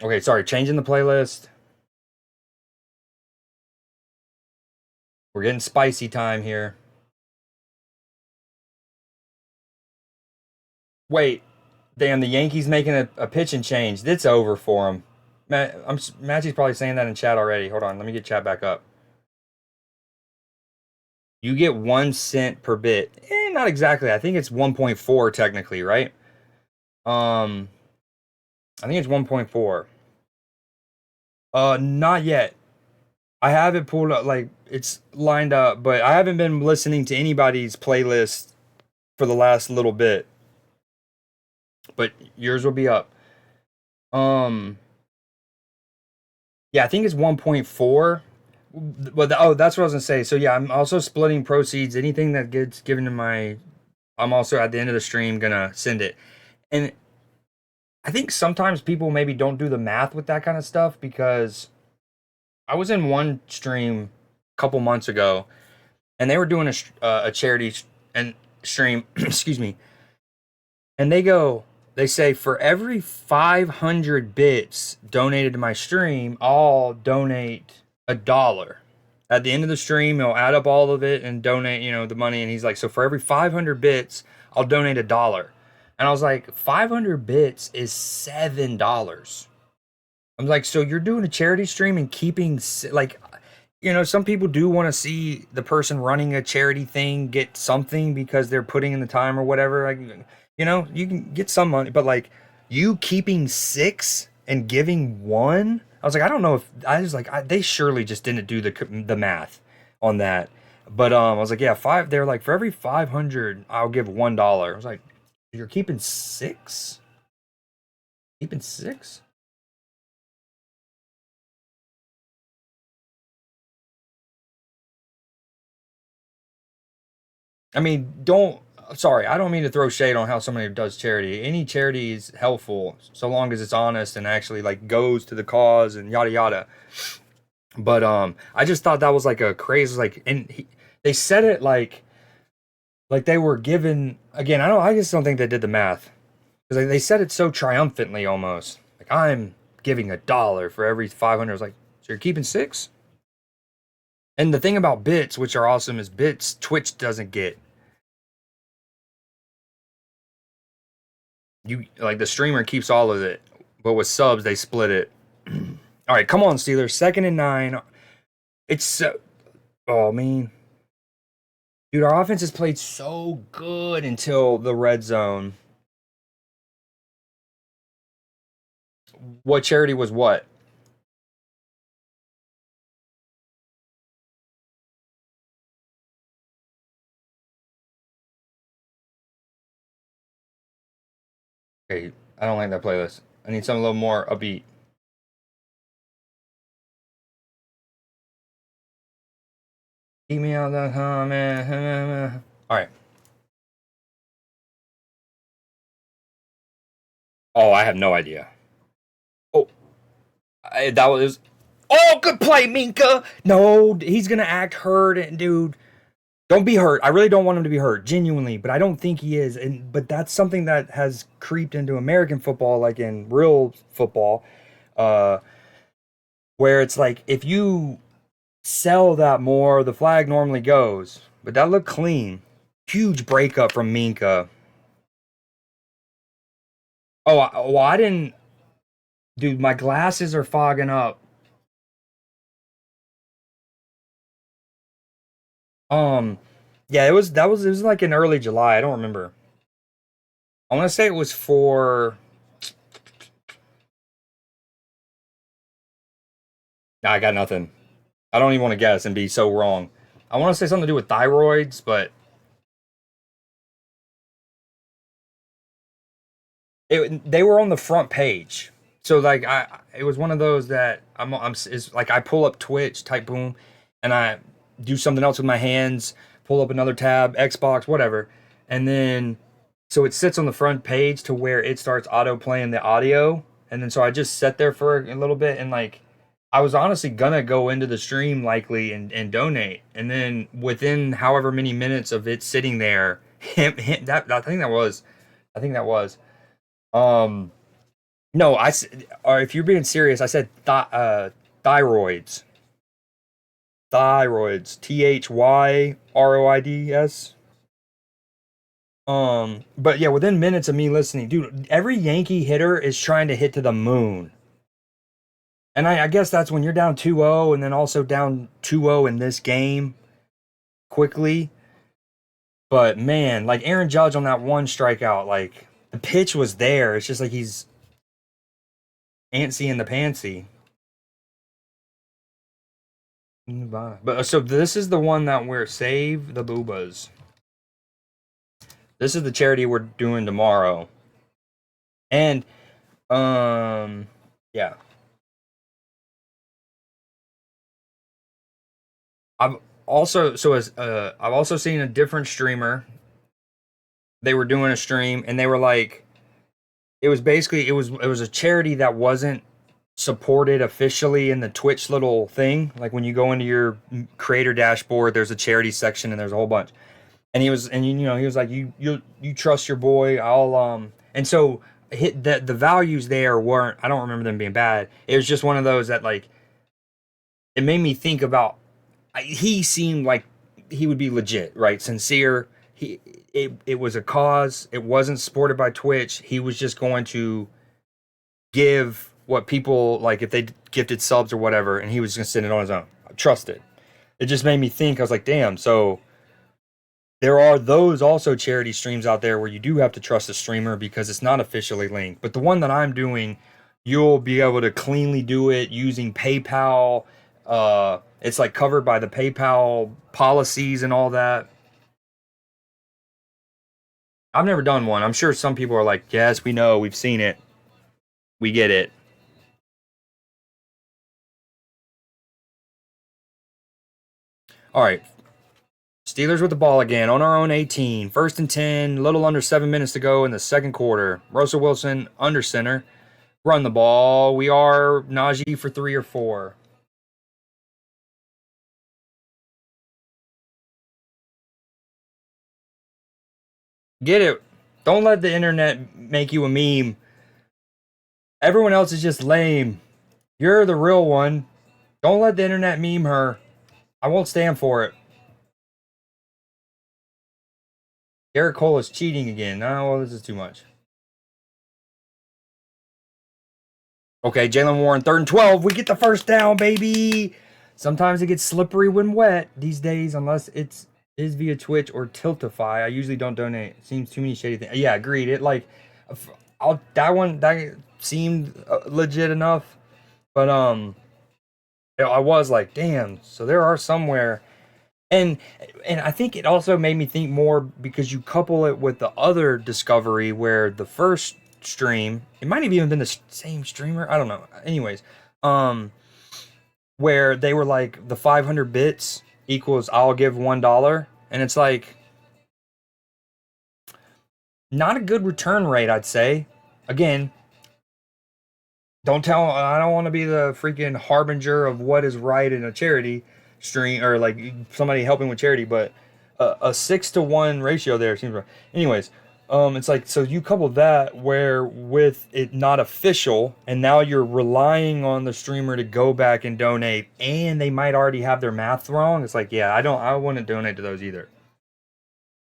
Okay, sorry, changing the playlist. We're getting spicy time here. Wait, damn, the Yankees making a pitching change. It's over for him. Matchy's probably saying that in chat already. Hold on, let me get chat back up. You get 1 cent per bit. Not exactly. I think it's 1.4 technically, right? I think it's 1.4. Not yet. I have it pulled up, like it's lined up, but I haven't been listening to anybody's playlist for the last little bit. But yours will be up. Yeah, I think it's 1.4. But oh, that's what I was gonna say. So yeah, I'm also splitting proceeds. Anything that gets given to I'm also at the end of the stream gonna send it. And I think sometimes people maybe don't do the math with that kind of stuff because I was in one stream a couple months ago, and they were doing a charity and stream. Excuse me. And they say for every 500 bits donated to my stream, I'll donate $1. At the end of the stream, he'll add up all of it and donate, the money. And he's like, so for every 500 bits, I'll donate $1. And I was like, 500 bits is $7. I'm like, so you're doing a charity stream and keeping, like, some people do want to see the person running a charity thing get something because they're putting in the time or whatever. Like, you can get some money, but like you keeping 6 and giving 1, I was like, I don't know if I was like, they surely just didn't do the math on that. But I was like, yeah, 5. They're like, for every 500, I'll give $1. I was like, you're keeping 6? Keeping 6? I mean, sorry, I don't mean to throw shade on how somebody does charity. Any charity is helpful so long as it's honest and actually like goes to the cause and yada yada. But I just thought that was like a crazy they said it like they were given again. I just don't think they did the math because they said it so triumphantly almost like I'm giving $1 for every 500. I was like, so you're keeping 6? And the thing about bits, which are awesome, is bits Twitch doesn't get. You like the streamer keeps all of it, but with subs they split it. All right, come on, Steelers. 2nd and 9. It's so. Oh man, dude, our offense has played so good until the red zone. What charity was what? Okay, I don't like that playlist. I need something a little more upbeat. Keep me out the comment. All right. Oh, I have no idea. Oh, that was. Oh, good play, Minka. No, he's gonna act hurt, and dude, don't be hurt. I really don't want him to be hurt, genuinely, but I don't think he is. But that's something that has creeped into American football, like in real football, uh, where it's like if you sell that more, the flag normally goes. But that looked clean. Huge breakup from Minka. I didn't. Dude, my glasses are fogging up. Um, yeah, it was like in early July. I don't remember. I want to say it was for. Nah, I got nothing. I don't even want to guess and be so wrong. I want to say something to do with thyroids, but they were on the front page. So like it was one of those that is like I pull up Twitch, type boom, and I do something else with my hands, pull up another tab, Xbox, whatever, and then so it sits on the front page to where it starts auto playing the audio, and then so I just sat there for a little bit and like I was honestly gonna go into the stream likely and donate, and then within however many minutes of it sitting there, him that I think that was. Um, no, or if you're being serious, I said thyroids. Thyroids. Thyroids. But yeah, within minutes of me listening, dude, every Yankee hitter is trying to hit to the moon. And I guess that's when you're down 2-0 and then also down 2-0 in this game quickly. But man, like Aaron Judge on that one strikeout, like the pitch was there. It's just like he's antsy in the pantsy. But so this is the one that we're save the boobas. This is the charity we're doing tomorrow. And yeah. I've I've also seen a different streamer. They were doing a stream and they were like it was basically it was a charity that wasn't supported officially in the Twitch little thing. Like when you go into your creator dashboard, there's a charity section and there's a whole bunch. And he was, and you know, he was like, you trust your boy. And so hit that the values there weren't. I don't remember them being bad. It was just one of those that like it made me think about. He seemed like he would be legit, right? Sincere. It was a cause. It wasn't supported by Twitch. He was just going to give what people like if they gifted subs or whatever, and he was just gonna send it on his own. I trusted. It just made me think. I was like, damn. So there are those also charity streams out there where you do have to trust a streamer because it's not officially linked. But the one that I'm doing, you'll be able to cleanly do it using PayPal. It's like covered by the PayPal policies and all that. I've never done one. I'm sure some people are like, yes, we know, we've seen it, we get it. All right, Steelers with the ball again on our own 18. First and 10, little under 7 minutes to go in the second quarter. Russell Wilson under center. Run the ball. We are Najee for 3 or 4. Get it. Don't let the internet make you a meme. Everyone else is just lame. You're the real one. Don't let the internet meme her. I won't stand for it. Garrett Cole is cheating again. No, well, this is too much. Okay, Jalen Warren, 3rd and 12. We get the first down, baby. Sometimes it gets slippery when wet these days, unless it's is via Twitch or Tiltify. I usually don't donate. It seems too many shady things. Yeah, agreed. It like, that seemed legit enough, but I was like, damn. So there are somewhere, and I think it also made me think more because you couple it with the other discovery where the first stream, it might have even been the same streamer. I don't know. Anyways, where they were like the 500 bits equals I'll give $1, and it's like not a good return rate, I'd say. Again, don't tell. I don't want to be the freaking harbinger of what is right in a charity stream or like somebody helping with charity, but a 6-to-1 ratio there seems right. Anyways, it's like so you couple that where with it not official, and now you're relying on the streamer to go back and donate, and they might already have their math wrong. It's like, yeah, I wouldn't donate to those either.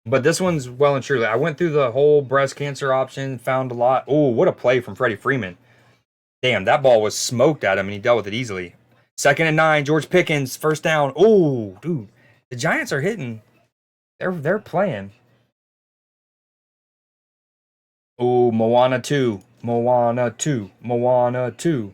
But this one's well and truly. I went through the whole breast cancer option, found a lot. Oh, what a play from Freddie Freeman. Damn, that ball was smoked at him and he dealt with it easily. 2nd and 9, George Pickens, first down. Oh, dude. The Giants are hitting. They're playing. Oh, Moana 2. Moana 2. Moana 2.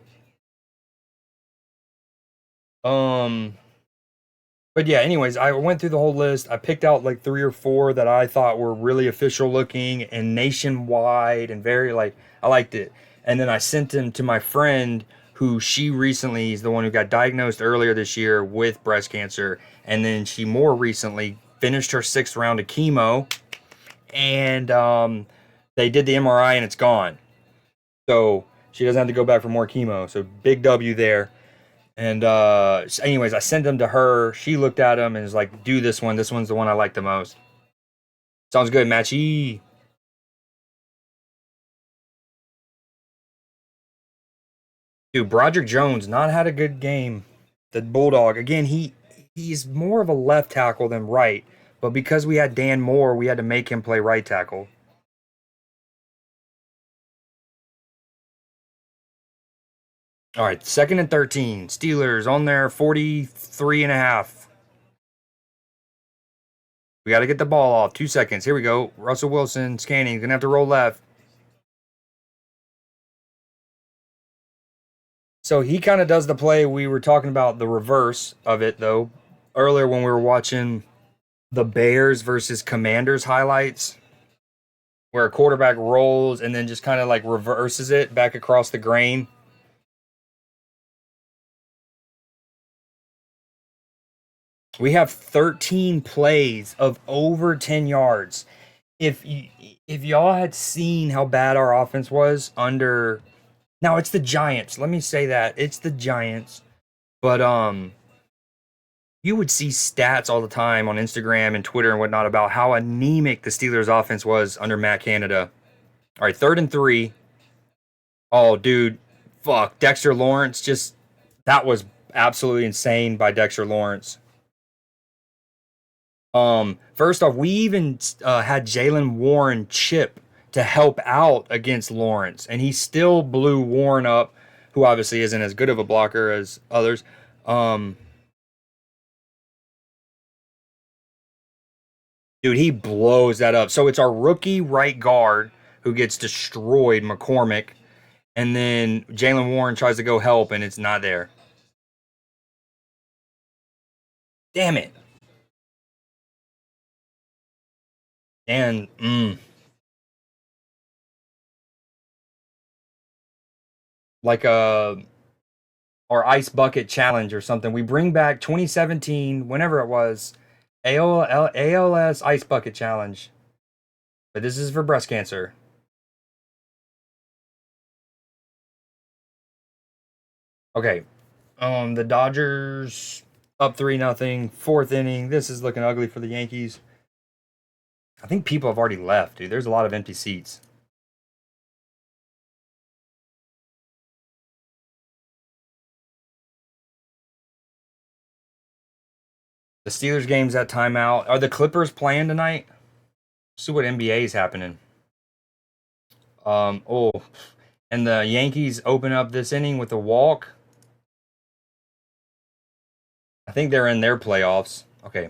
But yeah, anyways, I went through the whole list. I picked out like 3 or 4 that I thought were really official looking and nationwide and very like I liked it. And then I sent them to my friend who she recently is the one who got diagnosed earlier this year with breast cancer, and then she more recently finished her 6th round of chemo, and they did the MRI and it's gone. So she doesn't have to go back for more chemo. So big W there. And anyways, I sent them to her. She looked at them and was like, "Do this one. This one's the one I like the most." Sounds good, Matchy. Dude, Broderick Jones not had a good game. The Bulldog again. He's more of a left tackle than right, but because we had Dan Moore, we had to make him play right tackle. All right, 2nd and 13. Steelers on their 43 and a half. We got to get the ball off. 2 seconds. Here we go. Russell Wilson scanning. Gonna have to roll left. So he kind of does the play we were talking about, the reverse of it, though, earlier when we were watching the Bears versus Commanders highlights, where a quarterback rolls and then just kind of like reverses it back across the grain. We have 13 plays of over 10 yards. If y'all had seen how bad our offense was under Now it's the Giants. Let me say that. It's the Giants. But you would see stats all the time on Instagram and Twitter and whatnot about how anemic the Steelers offense was under Matt Canada. All right, 3rd and 3. Oh, dude, fuck. Dexter Lawrence just that was absolutely insane by Dexter Lawrence. First off, we even had Jalen Warren chip to help out against Lawrence, and he still blew Warren up, who obviously isn't as good of a blocker as others. Um, Dude, he blows that up. So it's our rookie right guard who gets destroyed, McCormick, and then Jalen Warren tries to go help, and it's not there. Damn it. And like our ice bucket challenge or something. We bring back 2017, whenever it was, ALS ice bucket challenge. But this is for breast cancer. Okay. The Dodgers up 3-0, 4th inning. This is looking ugly for the Yankees. I think people have already left, dude. There's a lot of empty seats. The Steelers game's at timeout. Are the Clippers playing tonight? See what NBA is happening. Oh, and the Yankees open up this inning with a walk. I think they're in their playoffs. Okay.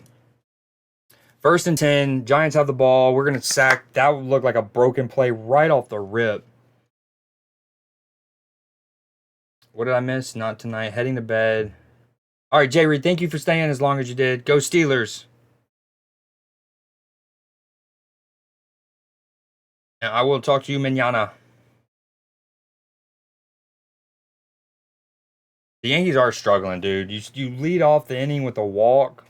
1st and 10. Giants have the ball. We're gonna sack. That would look like a broken play right off the rip. What did I miss? Not tonight. Heading to bed. All right, Jay Reed. Thank you for staying as long as you did. Go Steelers. And I will talk to you mañana. The Yankees are struggling, dude. You lead off the inning with a walk.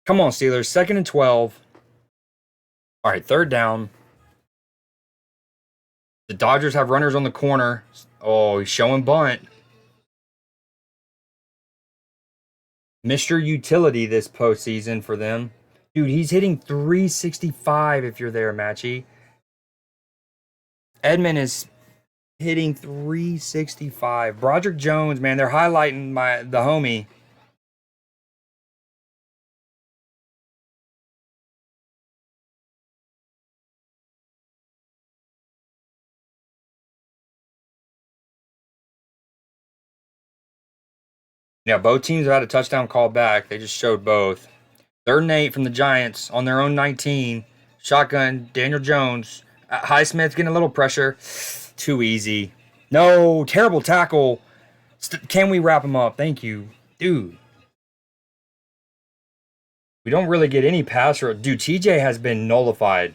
Come on, Steelers. 2nd and 12. All right, 3rd down. The Dodgers have runners on the corner. Oh, he's showing bunt. Mr. Utility this postseason for them. Dude, he's hitting 365 if you're there, Matchy. Edmund is hitting 365. Broderick Jones, man, they're highlighting the homie. Yeah, both teams have had a touchdown call back. They just showed both. 3rd and 8 from the Giants on their own 19. Shotgun, Daniel Jones. Highsmith's getting a little pressure. Too easy. No, terrible tackle. Can we wrap him up? Thank you. Dude. We don't really get any pass rush. Dude, TJ has been nullified.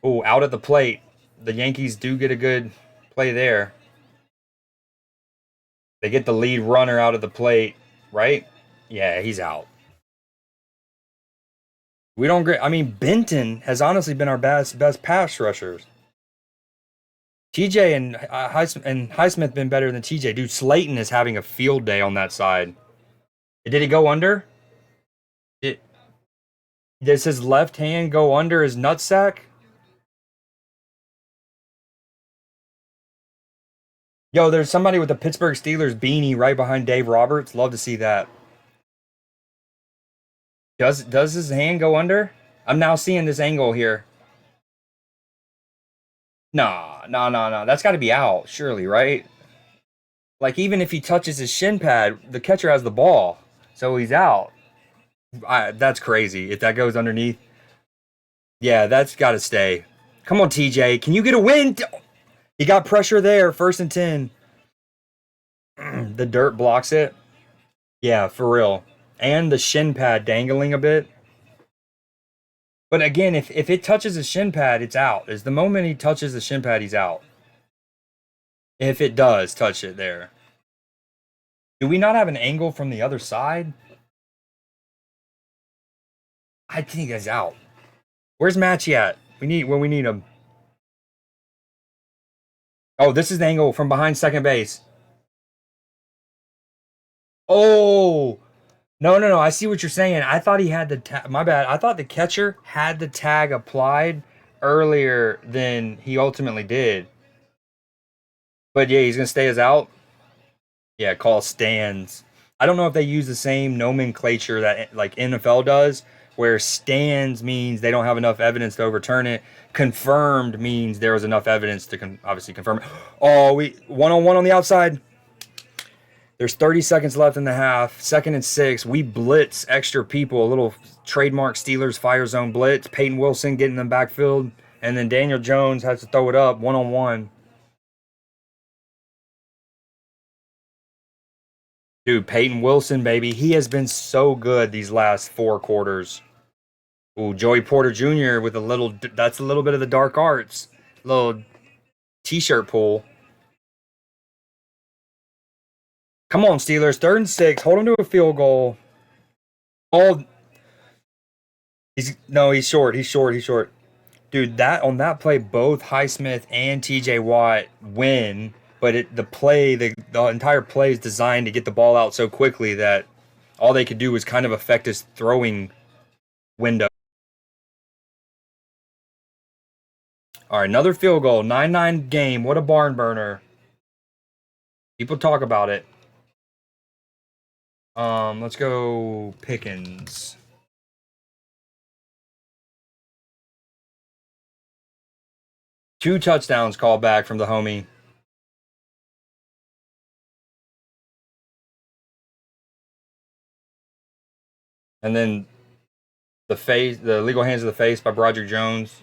Oh, out at the plate. The Yankees do get a good play there. They get the lead runner out of the plate, right? Yeah, he's out. We don't get. I mean, Benton has honestly been our best pass rushers. TJ and Highsmith been better than TJ. Dude, Slayton is having a field day on that side. Did he go under? It, does his left hand go under his nutsack? Yo, there's somebody with a Pittsburgh Steelers beanie right behind Dave Roberts. Love to see that. Does his hand go under? I'm now seeing this angle here. Nah, nah, nah, nah. That's got to be out, surely, right? Like even if he touches his shin pad, the catcher has the ball, so he's out. That's crazy. If that goes underneath, yeah, that's got to stay. Come on, TJ, can you get a win? He got pressure there. 1st and 10. The dirt blocks it. Yeah, for real. And the shin pad dangling a bit. But again, if it touches the shin pad, it's out. Is the moment he touches the shin pad, he's out. If it does touch it there. Do we not have an angle from the other side? I think he's out. Where's Matchy at? We need him. Oh, this is the angle from behind second base. Oh, no, no, no. I see what you're saying. I thought he had the tag. My bad. I thought the catcher had the tag applied earlier than he ultimately did. But yeah, he's going to stay as out. Yeah, call stands. I don't know if they use the same nomenclature that like NFL does, where stands means they don't have enough evidence to overturn it. Confirmed means there was enough evidence to obviously confirm it. Oh, we 1-on-1 on the outside. There's 30 seconds left in the half. 2nd and 6. We blitz extra people. A little trademark Steelers fire zone blitz. Peyton Wilson getting them backfield. And then Daniel Jones has to throw it up 1-on-1. Dude, Peyton Wilson, baby. He has been so good these last 4 quarters. Ooh, Joey Porter Jr. with a little, that's a little bit of the dark arts. Little t-shirt pull. Come on, Steelers. 3rd and 6. Hold him to a field goal. Oh, he's short. He's short. He's short. Dude, that on that play, both Highsmith and TJ Watt win, but the entire play is designed to get the ball out so quickly that all they could do was kind of affect his throwing window. All right, another field goal, 9-9 game. What a barn burner. People talk about it. Let's go Pickens. Two touchdowns called back from the homie. And then the legal hands of the face by Broderick Jones.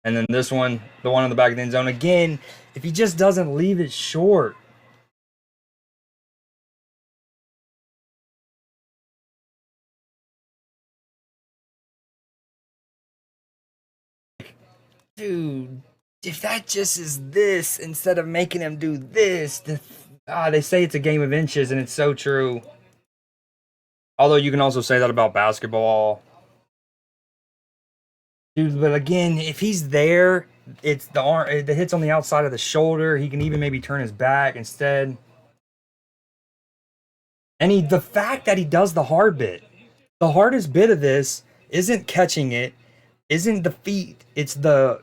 And then this one, the one on the back of the end zone. Again, if he just doesn't leave it short. Dude, if that just is this instead of making him do this, they say it's a game of inches, and it's so true. Although you can also say that about basketball. Dude, but again, if he's there, it's the arm, it hits on the outside of the shoulder. He can even maybe turn his back instead. And the fact that he does the hard bit. The hardest bit of this isn't catching it, isn't the feet, it's the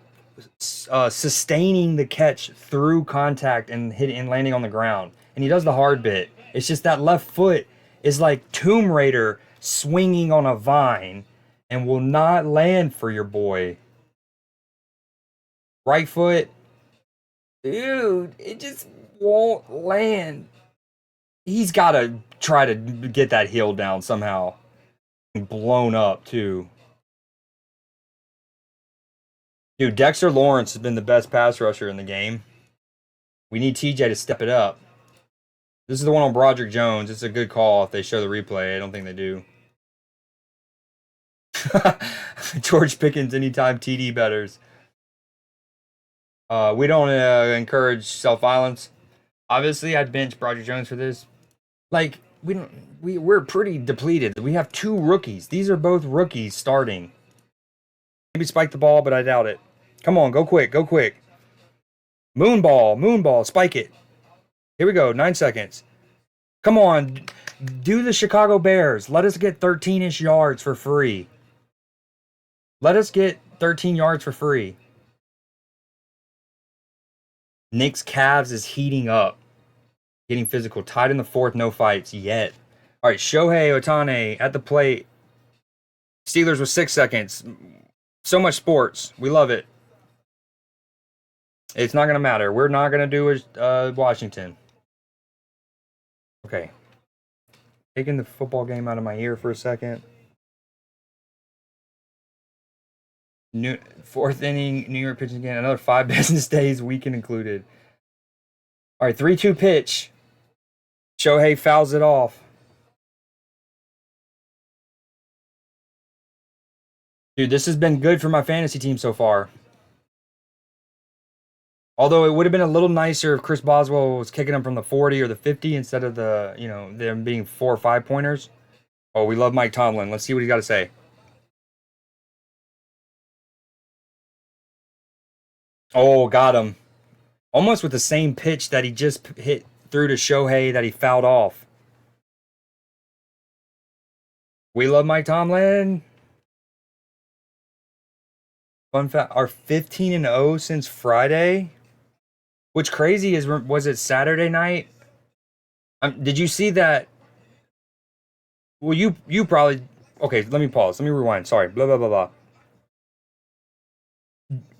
sustaining the catch through contact and hitting and landing on the ground. And he does the hard bit. It's just that left foot is like Tomb Raider swinging on a vine and will not land for your boy. Right foot, dude, it just won't land. He's got to try to get that heel down somehow. Blown up too. Dude, Dexter Lawrence has been the best pass rusher in the game. We need TJ to step it up. This is the one on Broderick Jones. It's a good call if they show the replay. I don't think they do. George Pickens anytime TD betters. We don't encourage self-violence. Obviously, I'd bench Broderick Jones for this. Like, we're pretty depleted. We have 2 rookies. These are both rookies starting. Maybe spike the ball, but I doubt it. Come on, go quick, go quick. Moonball, spike it. Here we go, 9 seconds. Come on, do the Chicago Bears. Let us get 13-ish yards for free. Let us get 13 yards for free. Knicks Cavs is heating up. Getting physical. Tied in the 4th, no fights yet. All right, Shohei Ohtani at the plate. Steelers with 6 seconds. So much sports. We love it. It's not going to matter. We're not going to do Washington. Okay. Taking the football game out of my ear for a second. 4th inning, New York pitching again. Another 5 business days, weekend included. All right, 3-2 pitch. Shohei fouls it off. Dude, this has been good for my fantasy team so far. Although it would have been a little nicer if Chris Boswell was kicking them from the 40 or the 50 instead of them being 4 or 5 pointers. Oh, we love Mike Tomlin. Let's see what he's got to say. Oh, got him. almost with the same pitch that he just hit through to Shohei that he fouled off. We love Mike Tomlin. Fun fact: our 15-0 since Friday. What's crazy is, was it Saturday night? Did you see that? Well, you probably, okay. Let me pause. Let me rewind. Sorry. Blah blah blah blah.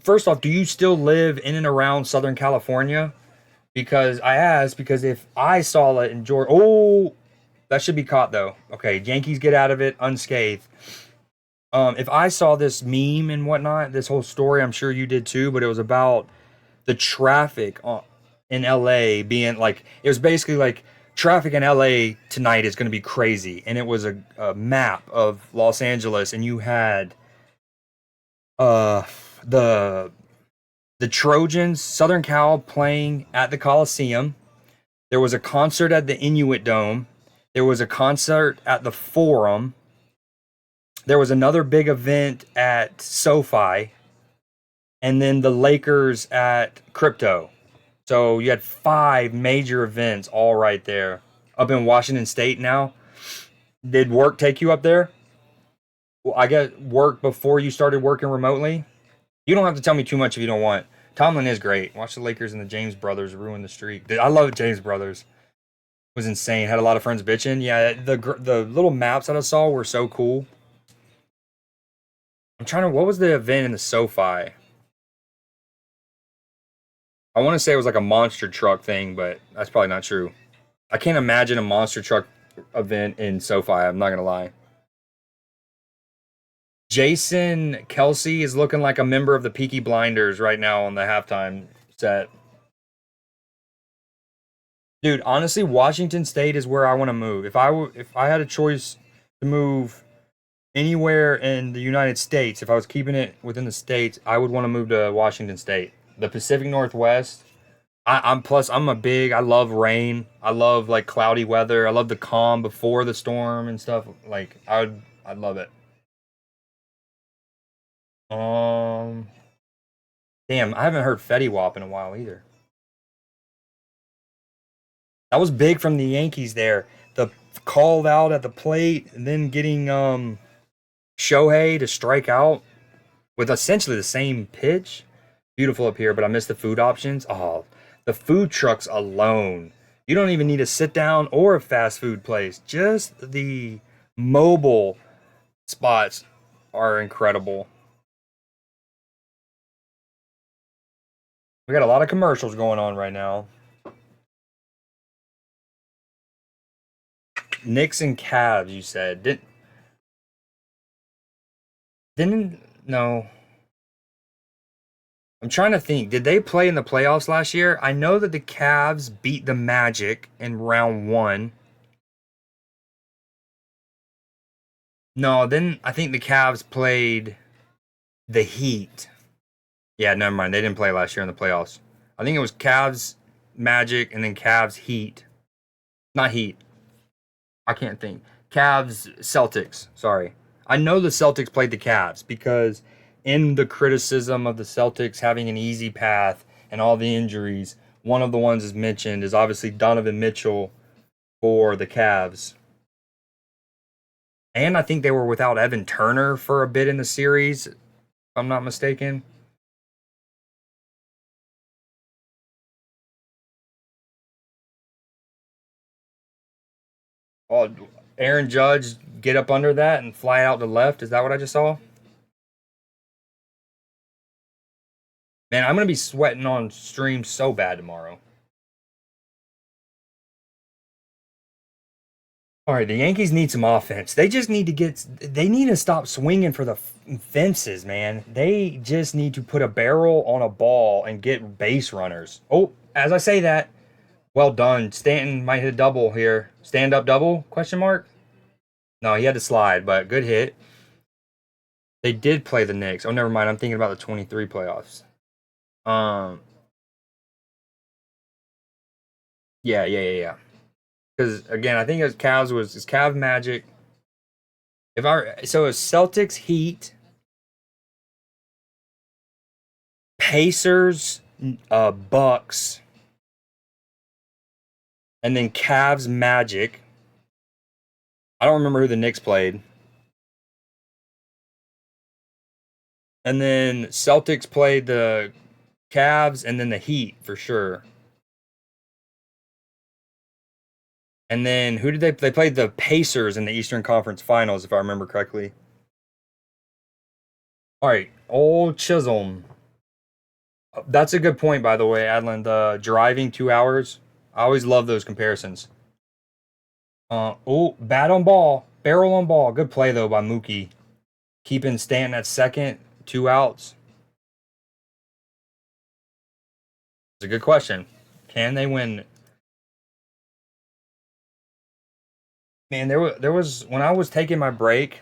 First off, do you still live in and around Southern California? Because I asked, because if I saw it in Georgia, oh, that should be caught though. Okay, Yankees get out of it unscathed. If I saw this meme and whatnot, this whole story, I'm sure you did too, but it was about the traffic in LA being like, it was basically like traffic in LA tonight is going to be crazy. And it was a map of Los Angeles, and you had uh the Trojans, Southern Cal playing at the Coliseum. There was a concert at the Inuit Dome. There was a concert at the Forum. There was another big event at SoFi. And then the Lakers at Crypto. So you had 5 major events all right there. Up in Washington State now. Did work take you up there? Well, I got work before you started working remotely. You don't have to tell me too much if you don't want. Tomlin is great. Watch the Lakers and the James brothers ruin the streak. Dude, I love James brothers. It was insane. Had a lot of friends bitching. Yeah, the little maps that I saw were so cool. I'm trying to. What was the event in the SoFi? I want to say it was like a monster truck thing, but that's probably not true. I can't imagine a monster truck event in SoFi. I'm not gonna lie. Jason Kelsey is looking like a member of the Peaky Blinders right now on the halftime set. Dude, honestly, Washington State is where I want to move. If I had a choice to move anywhere in the United States, if I was keeping it within the states, I would want to move to Washington State. The Pacific Northwest. I love rain. I love like cloudy weather. I love the calm before the storm and stuff. Like I'd love it. Um, Damn, I haven't heard Fetty Wap in a while either. That was big from the Yankees there. The called out at the plate, and then getting Shohei to strike out with essentially the same pitch. Beautiful up here, but I missed the food options. Oh, the food trucks alone. You don't even need a sit down or a fast food place. Just the mobile spots are incredible. We got a lot of commercials going on right now. Knicks and Cavs, you said. Didn't no. I'm trying to think. Did they play in the playoffs last year? I know that the Cavs beat the Magic in round 1. No, then I think the Cavs played the Heat. Yeah, never mind. They didn't play last year in the playoffs. I think it was Cavs, Magic, and then Cavs, Heat. Not Heat. I can't think. Cavs, Celtics. Sorry. I know the Celtics played the Cavs because in the criticism of the Celtics having an easy path and all the injuries, one of the ones is mentioned is obviously Donovan Mitchell for the Cavs. And I think they were without Evan Turner for a bit in the series, if I'm not mistaken. Oh, Aaron Judge get up under that and fly out to left. Is that what I just saw? Man, I'm gonna be sweating on stream so bad tomorrow. All right, the Yankees need some offense. They just need to get. They need to stop swinging for the fences, man. They just need to put a barrel on a ball and get base runners. Oh, as I say that, well done. Stanton might hit a double here. Stand up double? Question mark. No, he had to slide, but good hit. They did play the Knicks. Oh, never mind. I'm thinking about the 23 playoffs. Um, yeah. Because again, I think it was Cavs Magic. If I so it's Celtics Heat, Pacers, Bucks, and then Cavs, Magic. I don't remember who the Knicks played. And then Celtics played the Cavs and then the Heat for sure. And then who did they played the Pacers in the Eastern Conference Finals, if I remember correctly. All right, old Chisholm. That's a good point, by the way, Adland. Driving 2 hours. I always love those comparisons. Bat on ball, barrel on ball. Good play though by Mookie, keeping Stanton at second, 2 outs. It's a good question. Can they win? Man, there was when I was taking my break,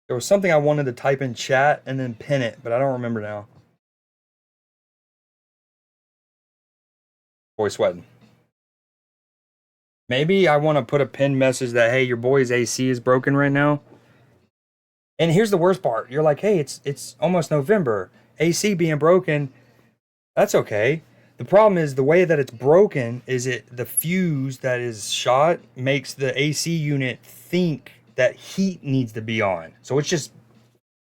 there was something I wanted to type in chat and then pin it, but I don't remember now. Boy sweating. Maybe I want to put a pin message that hey, your boy's AC is broken right now. And here's the worst part. You're like, hey, it's almost November. AC being broken, that's okay. The problem is the way that it's broken is the fuse that is shot makes the AC unit think that heat needs to be on. So it's just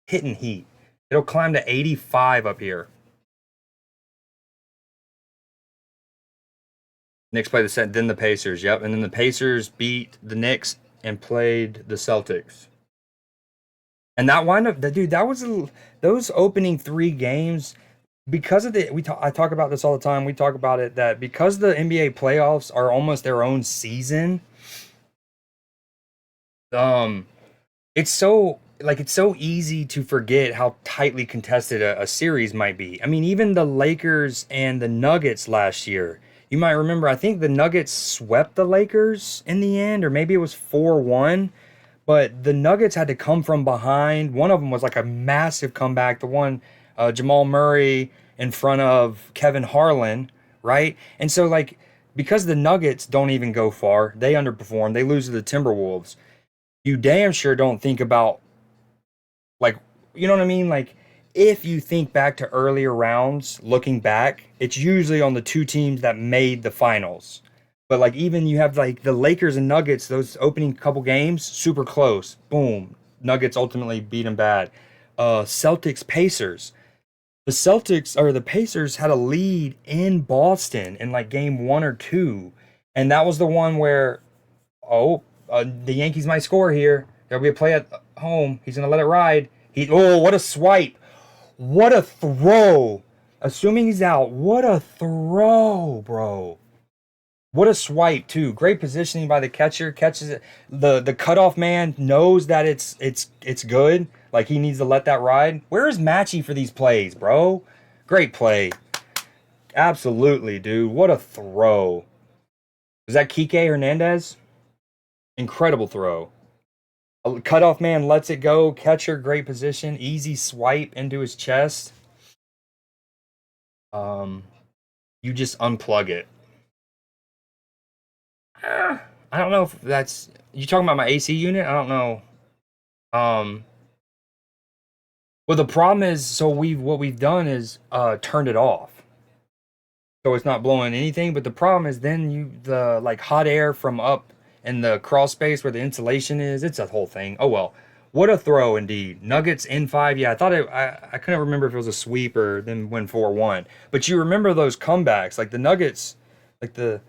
hitting heat. It'll climb to 85 up here. Knicks play the set, then the Pacers. Yep, and then the Pacers beat the Knicks and played the Celtics. And that wind up, dude, that was those opening 3 games because of I talk about this all the time. We talk about it that because the NBA playoffs are almost their own season. It's so easy to forget how tightly contested a series might be. I mean, even the Lakers and the Nuggets last year. You might remember, I think the Nuggets swept the Lakers in the end, or maybe it was 4-1. But the Nuggets had to come from behind. One of them was like a massive comeback. The one, Jamal Murray in front of Kevin Harlan, right? And so, like, because the Nuggets don't even go far, they underperform. They lose to the Timberwolves. You damn sure don't think about, like, you know what I mean? Like, if you think back to earlier rounds, looking back, it's usually on the 2 teams that made the finals. But like even you have like the Lakers and Nuggets, those opening couple games, super close. Boom. Nuggets ultimately beat them bad. Celtics Pacers. The Pacers had a lead in Boston in like game 1 or 2. And that was the one where the Yankees might score here. There'll be a play at home. He's gonna let it ride. What a swipe. What a throw. Assuming he's out. What a throw, bro. What a swipe too! Great positioning by the catcher. Catches it. The cutoff man knows that it's good. Like he needs to let that ride. Where is Matchy for these plays, bro? Great play. Absolutely, dude. What a throw. Is that Kike Hernandez? Incredible throw. A cutoff man lets it go. Catcher, great position. Easy swipe into his chest. You just unplug it. I don't know if that's you talking about my AC unit. I don't know. Well, the problem is, so what we've done is turned it off, so it's not blowing anything. But the problem is, then the like hot air from up in the crawl space where the insulation is. It's a whole thing. Oh well, what a throw indeed. Nuggets in 5. Yeah, I thought I couldn't remember if it was a sweep or then win 4-1. But you remember those comebacks, like the Nuggets, like the.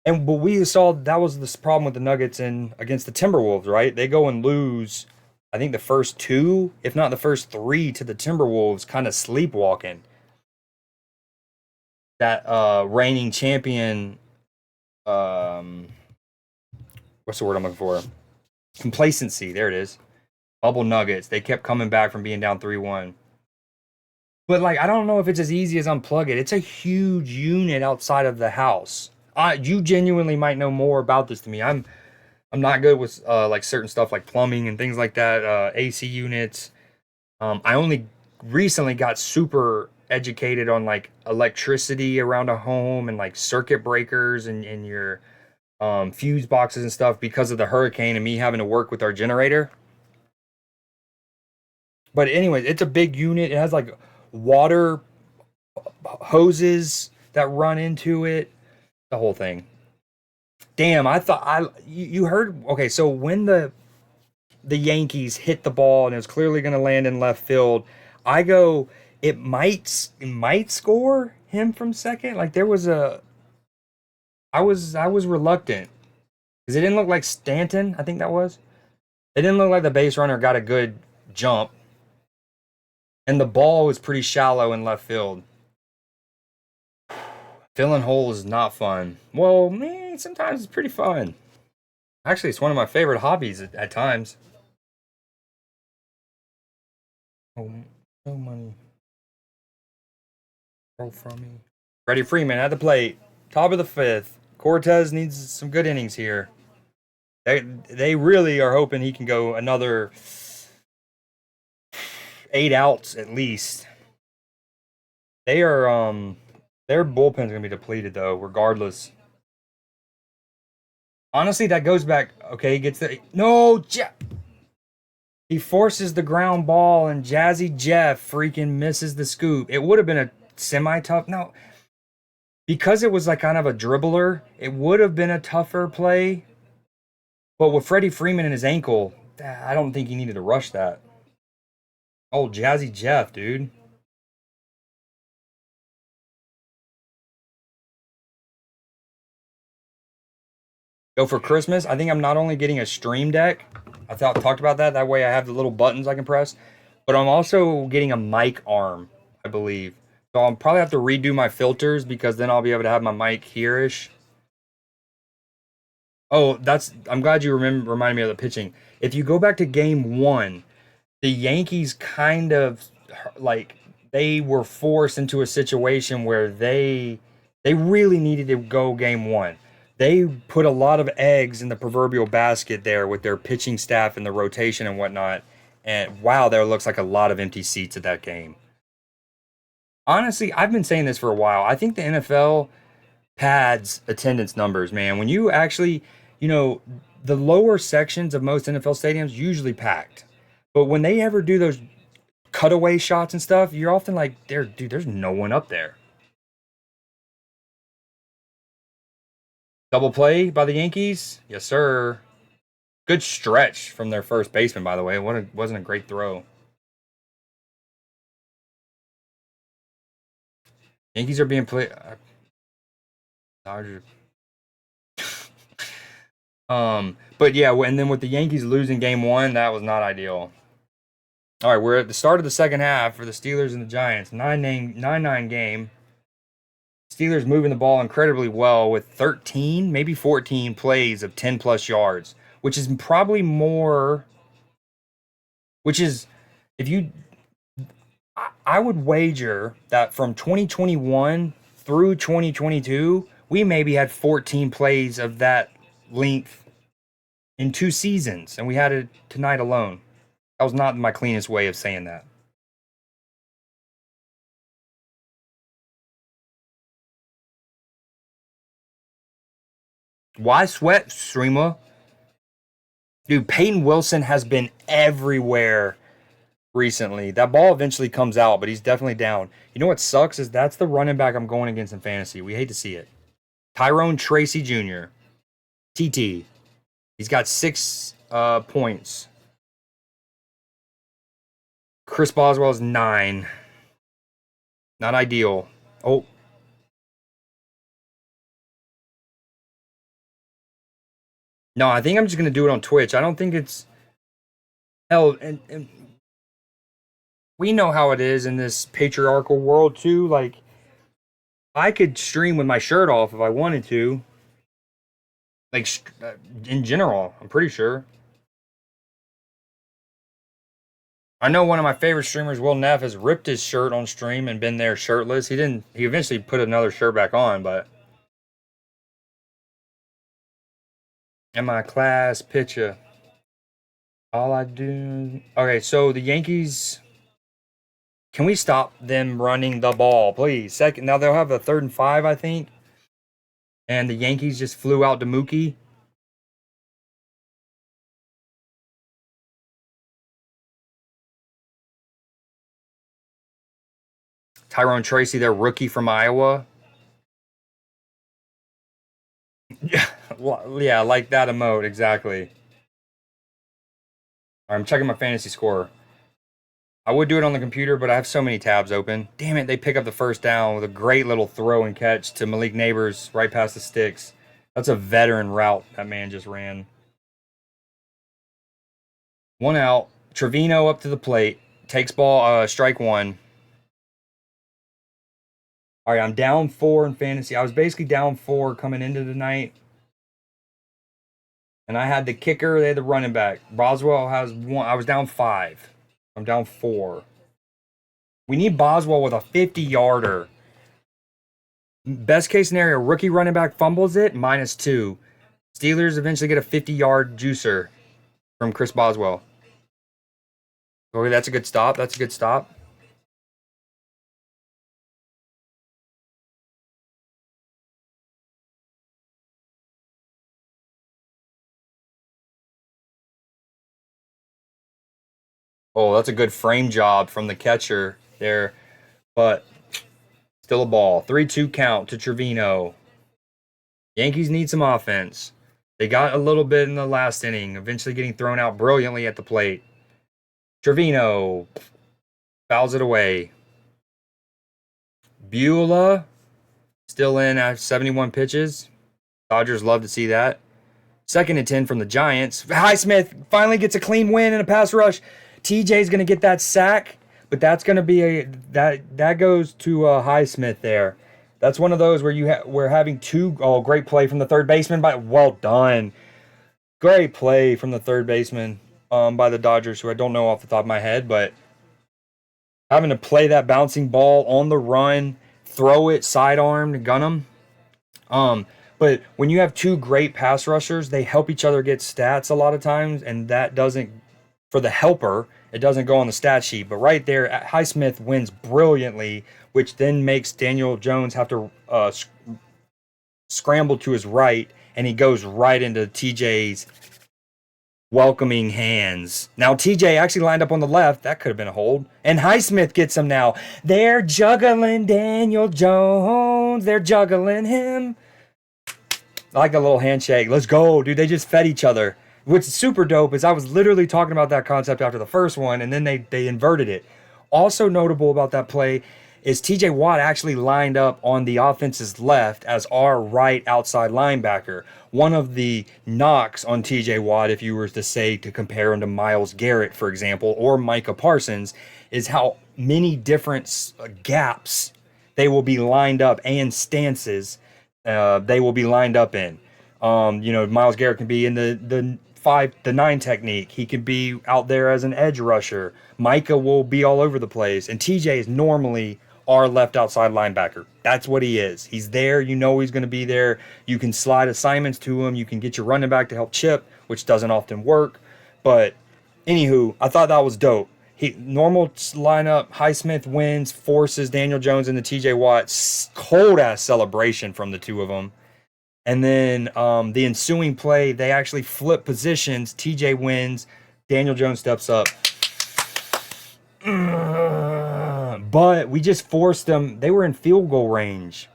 But we saw that was this problem with the Nuggets against the Timberwolves, right? They go and lose, I think the first 2, if not the first 3, to the Timberwolves, kind of sleepwalking. That reigning champion, what's the word I'm looking for? Complacency. There it is. Bubble Nuggets. They kept coming back from being down 3-1. But like, I don't know if it's as easy as unplug it. It's a huge unit outside of the house. You genuinely might know more about this than me. I'm not good with like certain stuff like plumbing and things like that. AC units. I only recently got super educated on like electricity around a home and like circuit breakers and your fuse boxes and stuff because of the hurricane and me having to work with our generator. But anyways, it's a big unit. It has like water hoses that run into it, the whole thing. Damn, you heard. Okay, so when the Yankees hit the ball and it was clearly going to land in left field, I go, it might score him from second. Like there was a, I was reluctant because it didn't look like Stanton. I think that was. It didn't look like the base runner got a good jump, and the ball was pretty shallow in left field. Filling holes is not fun. Well, man, sometimes it's pretty fun. Actually, it's one of my favorite hobbies at times. Oh, no money. Roll from me. Freddie Freeman at the plate. Top of the fifth. Cortez needs some good innings here. They really are hoping he can go another 8 outs at least. They are their bullpen's gonna be depleted though, regardless. Honestly, that goes back. Okay, he gets the no. He forces the ground ball, and Jazzy Jeff freaking misses the scoop. It would have been a semi tough. No, because it was like kind of a dribbler, it would have been a tougher play. But with Freddie Freeman and his ankle, I don't think he needed to rush that. Oh, Jazzy Jeff, dude. Go for Christmas. I think I'm not only getting a stream deck. Talked about that. That way I have the little buttons I can press. But I'm also getting a mic arm, I believe. So I'll probably have to redo my filters because then I'll be able to have my mic here-ish. Oh, I'm glad you reminded me of the pitching. If you go back to game one, the Yankees kind of like they were forced into a situation where they really needed to go game one. They put a lot of eggs in the proverbial basket there with their pitching staff and the rotation and whatnot. And wow, there looks like a lot of empty seats at that game. Honestly, I've been saying this for a while. I think the NFL pads attendance numbers, man. When you actually, you know, the lower sections of most NFL stadiums usually packed. But when they ever do those cutaway shots and stuff, you're often like, dude, there's no one up there. Double play by the Yankees? Yes, sir. Good stretch from their first baseman, by the way. Wasn't a great throw. Yankees are being played. Dodgers. But yeah, and then with the Yankees losing game one, that was not ideal. All right, we're at the start of the second half for the Steelers and the Giants. 9-9 game. Steelers moving the ball incredibly well with 13, maybe 14 plays of 10 plus yards, which is probably more. Which is, if you, I would wager that from 2021 through 2022, we maybe had 14 plays of that length in 2 seasons, and we had it tonight alone. That was not my cleanest way of saying that. Why sweat, streamer? Dude, Peyton Wilson has been everywhere recently. That ball eventually comes out, but he's definitely down. You know what sucks is that's the running back I'm going against in fantasy. We hate to see it. Tyrone Tracy Jr. TT. He's got 6 points. Chris Boswell is 9. Not ideal. Oh, no, I think I'm just gonna do it on Twitch. I don't think it's hell, and we know how it is in this patriarchal world too. Like I could stream with my shirt off if I wanted to. Like in general, I'm pretty sure. I know one of my favorite streamers, Will Neff, has ripped his shirt on stream and been there shirtless. He didn't. He eventually put another shirt back on, but in my class picture, all I do. Okay, so the Yankees. Can we stop them running the ball, please? Second. Now they'll have a 3rd and 5, I think. And the Yankees just flew out to Mookie. Tyrone Tracy, their rookie from Iowa. Yeah, like that emote, exactly. All right, I'm checking my fantasy score. I would do it on the computer, but I have so many tabs open. Damn it, they pick up the first down with a great little throw and catch to Malik Neighbors right past the sticks. That's a veteran route that man just ran. One out. Trevino up to the plate. Takes ball, strike one. All right, I'm down four in fantasy. I was basically down four coming into the night. And I had the kicker, they had the running back. Boswell has one. I was down five. I'm down four. We need Boswell with a 50-yarder. Best case scenario, rookie running back fumbles it, -2. Steelers eventually get a 50-yard juicer from Chris Boswell. Okay, that's a good stop. That's a good stop. Oh, that's a good frame job from the catcher there. But still a ball. 3-2 count to Trevino. Yankees need some offense. They got a little bit in the last inning, eventually getting thrown out brilliantly at the plate. Trevino fouls it away. Beulah still in at 71 pitches. Dodgers love to see that. Second and 10 from the Giants. Highsmith finally gets a clean win in a pass rush. TJ's going to get that sack, but that's going to be that goes to Highsmith there. That's one of those where we're having two. Oh, great play from the third baseman. Well done. Great play from the third baseman by the Dodgers, who I don't know off the top of my head, but having to play that bouncing ball on the run, throw it sidearm to gun him. But when you have two great pass rushers, they help each other get stats a lot of times, and that doesn't, for the helper, it doesn't go on the stat sheet. But right there, Highsmith wins brilliantly, which then makes Daniel Jones have to scramble to his right, and he goes right into TJ's welcoming hands. Now TJ actually lined up on the left. That could have been a hold. And Highsmith gets him now. They're juggling Daniel Jones. They're juggling him. I like a little handshake. Let's go, dude. They just fed each other. What's super dope is I was literally talking about that concept after the first one, and then they inverted it. Also notable about that play is TJ Watt actually lined up on the offense's left as our right outside linebacker. One of the knocks on TJ Watt, if you were to say to compare him to Myles Garrett, for example, or Micah Parsons, is how many different gaps they will be lined up and stances they will be lined up in. Myles Garrett can be in the 9 technique. He could be out there as an edge rusher. Micah will be all over the place, and TJ is normally our left outside linebacker. That's what he is. He's there. You know he's going to be there. You can slide assignments to him. You can get your running back to help chip, which doesn't often work. But anywho, I thought that was dope. Normal lineup. Highsmith wins, forces Daniel Jones into TJ Watt. Cold ass celebration from the two of them. And then the ensuing play, they actually flip positions. TJ wins. Daniel Jones steps up. But we just forced them. They were in field goal range.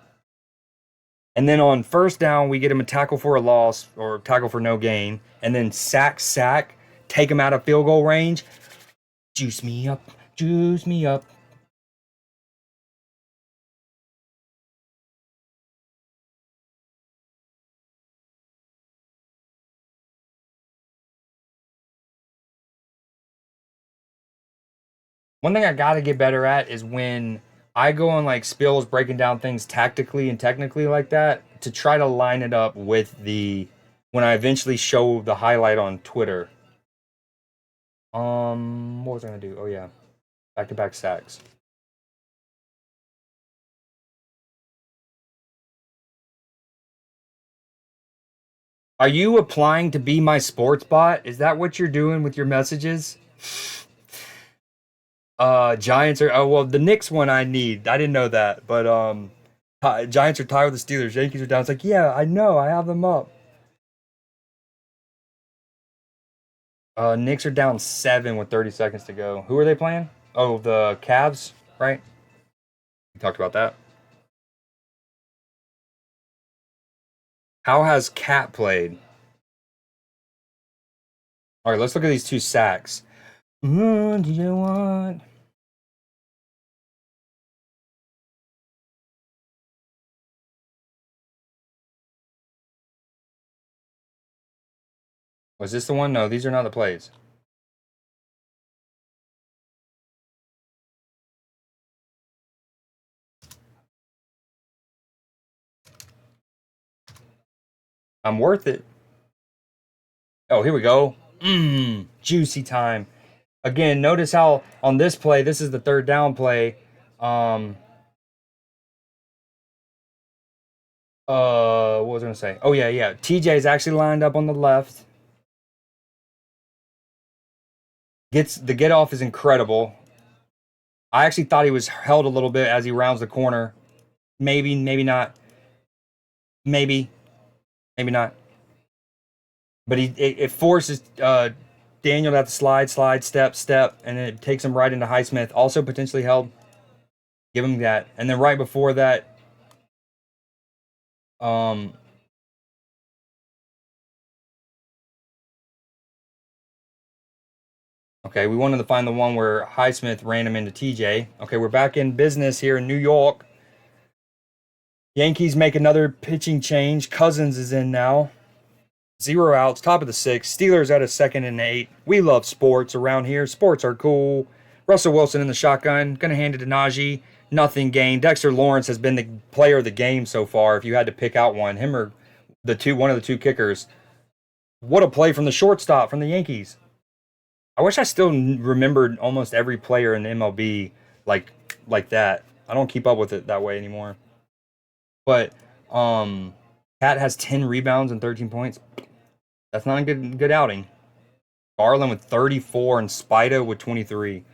And then on first down, we get him a tackle for a loss or tackle for no gain. And then sack, take him out of field goal range. Juice me up, juice me up. One thing I gotta get better at is when I go on like spills breaking down things tactically and technically like that to try to line it up with the when I eventually show the highlight on Twitter. What was I gonna do? Oh yeah, back to back sacks. Are you applying to be my sports bot? Is that what you're doing with your messages? Giants are oh well the Knicks one I need. I didn't know that, but Giants are tied with the Steelers. Yankees are down. It's like yeah, I know. I have them up. Knicks are down 7 with 30 seconds to go. Who are they playing? Oh, the Cavs, right? We talked about that. How has Cat played? All right, let's look at these two sacks. Do you want? Was this the one? No, these are not the plays. I'm worth it. Oh, here we go. Juicy time. Again, notice how on this play, this is the third down play. Um, what was I gonna say? Oh yeah. TJ is actually lined up on the left. Gets the get off is incredible. I actually thought he was held a little bit as he rounds the corner. Maybe, maybe not. Maybe, maybe not. But it forces Daniel to have to slide, step, and then it takes him right into Highsmith. Also potentially held. Give him that. And then right before that, um, okay, we wanted to find the one where Highsmith ran him into TJ. Okay, we're back in business here in New York. Yankees make another pitching change. Cousins is in now. 0 outs, top of the sixth. Steelers at a 2nd and 8. We love sports around here. Sports are cool. Russell Wilson in the shotgun. Gonna hand it to Najee. Nothing gained. Dexter Lawrence has been the player of the game so far. If you had to pick out one, him or one of the two kickers. What a play from the shortstop from the Yankees. I wish I still remembered almost every player in the MLB like that. I don't keep up with it that way anymore. But Pat has 10 rebounds and 13 points. That's not a good outing. Garland with 34 and Spida with 23.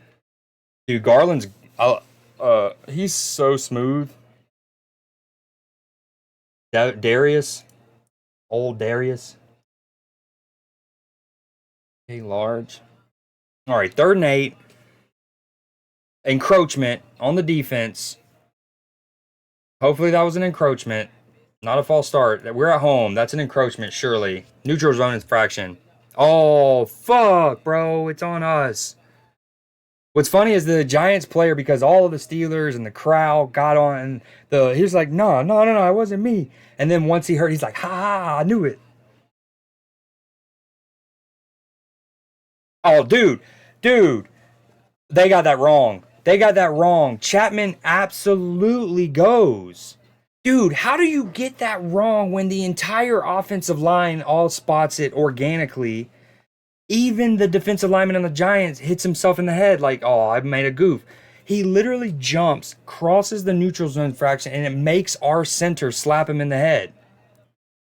Dude, Garland's he's so smooth. Darius, old Darius. Okay, large. All right, 3rd and 8. Encroachment on the defense. Hopefully that was an encroachment, not a false start. We're at home. That's an encroachment, surely. Neutral zone infraction. Oh, fuck, bro. It's on us. What's funny is the Giants player, because all of the Steelers and the crowd got on, he's like, no, it wasn't me. And then once he heard, he's like, ha, I knew it. Oh, dude, they got that wrong. They got that wrong. Chapman absolutely goes. Dude, how do you get that wrong when the entire offensive line all spots it organically? Even the defensive lineman on the Giants hits himself in the head like, oh, I made a goof. He literally jumps, crosses the neutral zone fraction, and it makes our center slap him in the head.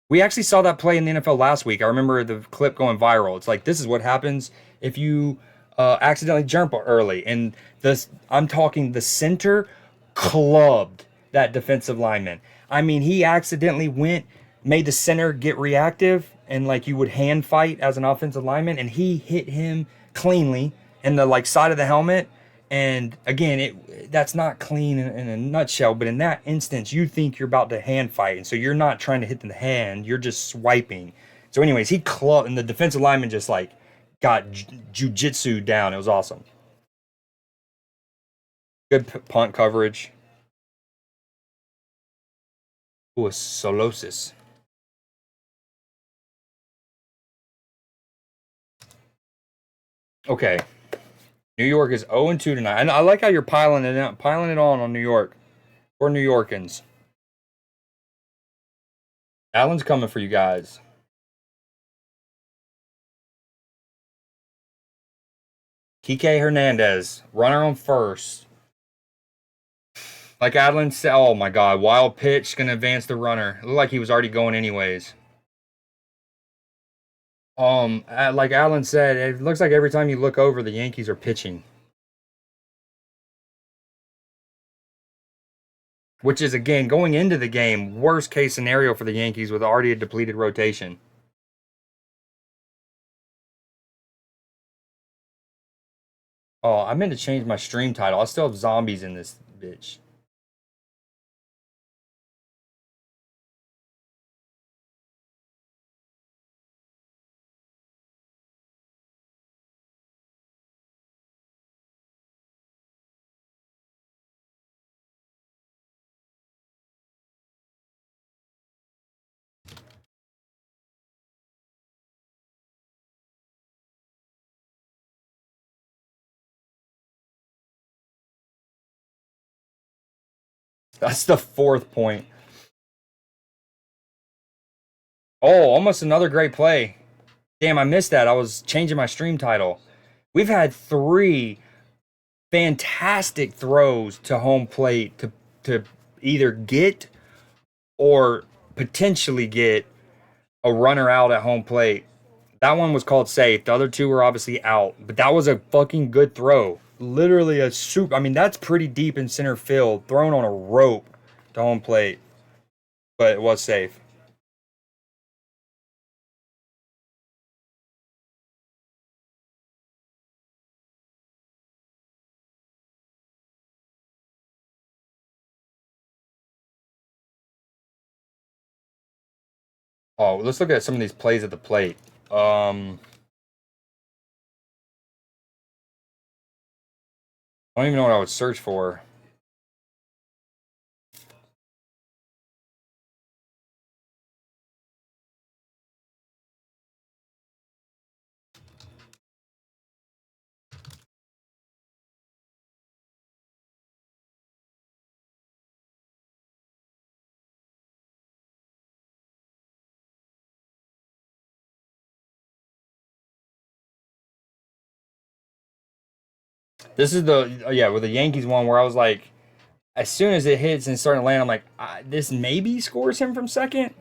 We actually saw that play in the NFL last week. I remember the clip going viral. It's like, this is what happens if you accidentally jump early. And I'm talking the center clubbed that defensive lineman. I mean, he accidentally made the center get reactive, and like you would hand fight as an offensive lineman, and he hit him cleanly in the like side of the helmet. And again, that's not clean in a nutshell, but in that instance, you think you're about to hand fight, and so you're not trying to hit the hand, you're just swiping. So, anyways, he clubbed, and the defensive lineman just like got jujitsu down. It was awesome. Good punt coverage. Ooh, solosis. Okay, New York is 0-2 tonight. And I like how you're piling it on New York. Or New Yorkans. Allen's coming for you guys. Kike Hernandez, runner on first. Like Adlin said, oh my god, wild pitch, gonna advance the runner. It looked like he was already going anyways. Like Alan said, it looks like every time you look over, the Yankees are pitching. Which is, again, going into the game, worst case scenario for the Yankees with already a depleted rotation. Oh, I meant to change my stream title. I still have zombies in this bitch. That's the 4th point. Oh, almost another great play. Damn, I missed that. I was changing my stream title. We've had 3 fantastic throws to home plate to either get or potentially get a runner out at home plate. That one was called safe. The other 2 were obviously out, but that was a fucking good throw. Literally a soup. I mean, that's pretty deep in center field, thrown on a rope to home plate, but it was safe. Oh, let's look at some of these plays at the plate. I don't even know what I would search for. This is the yeah with the Yankees one where I was like, as soon as it hits and starting to land, I'm like, this maybe scores him from second.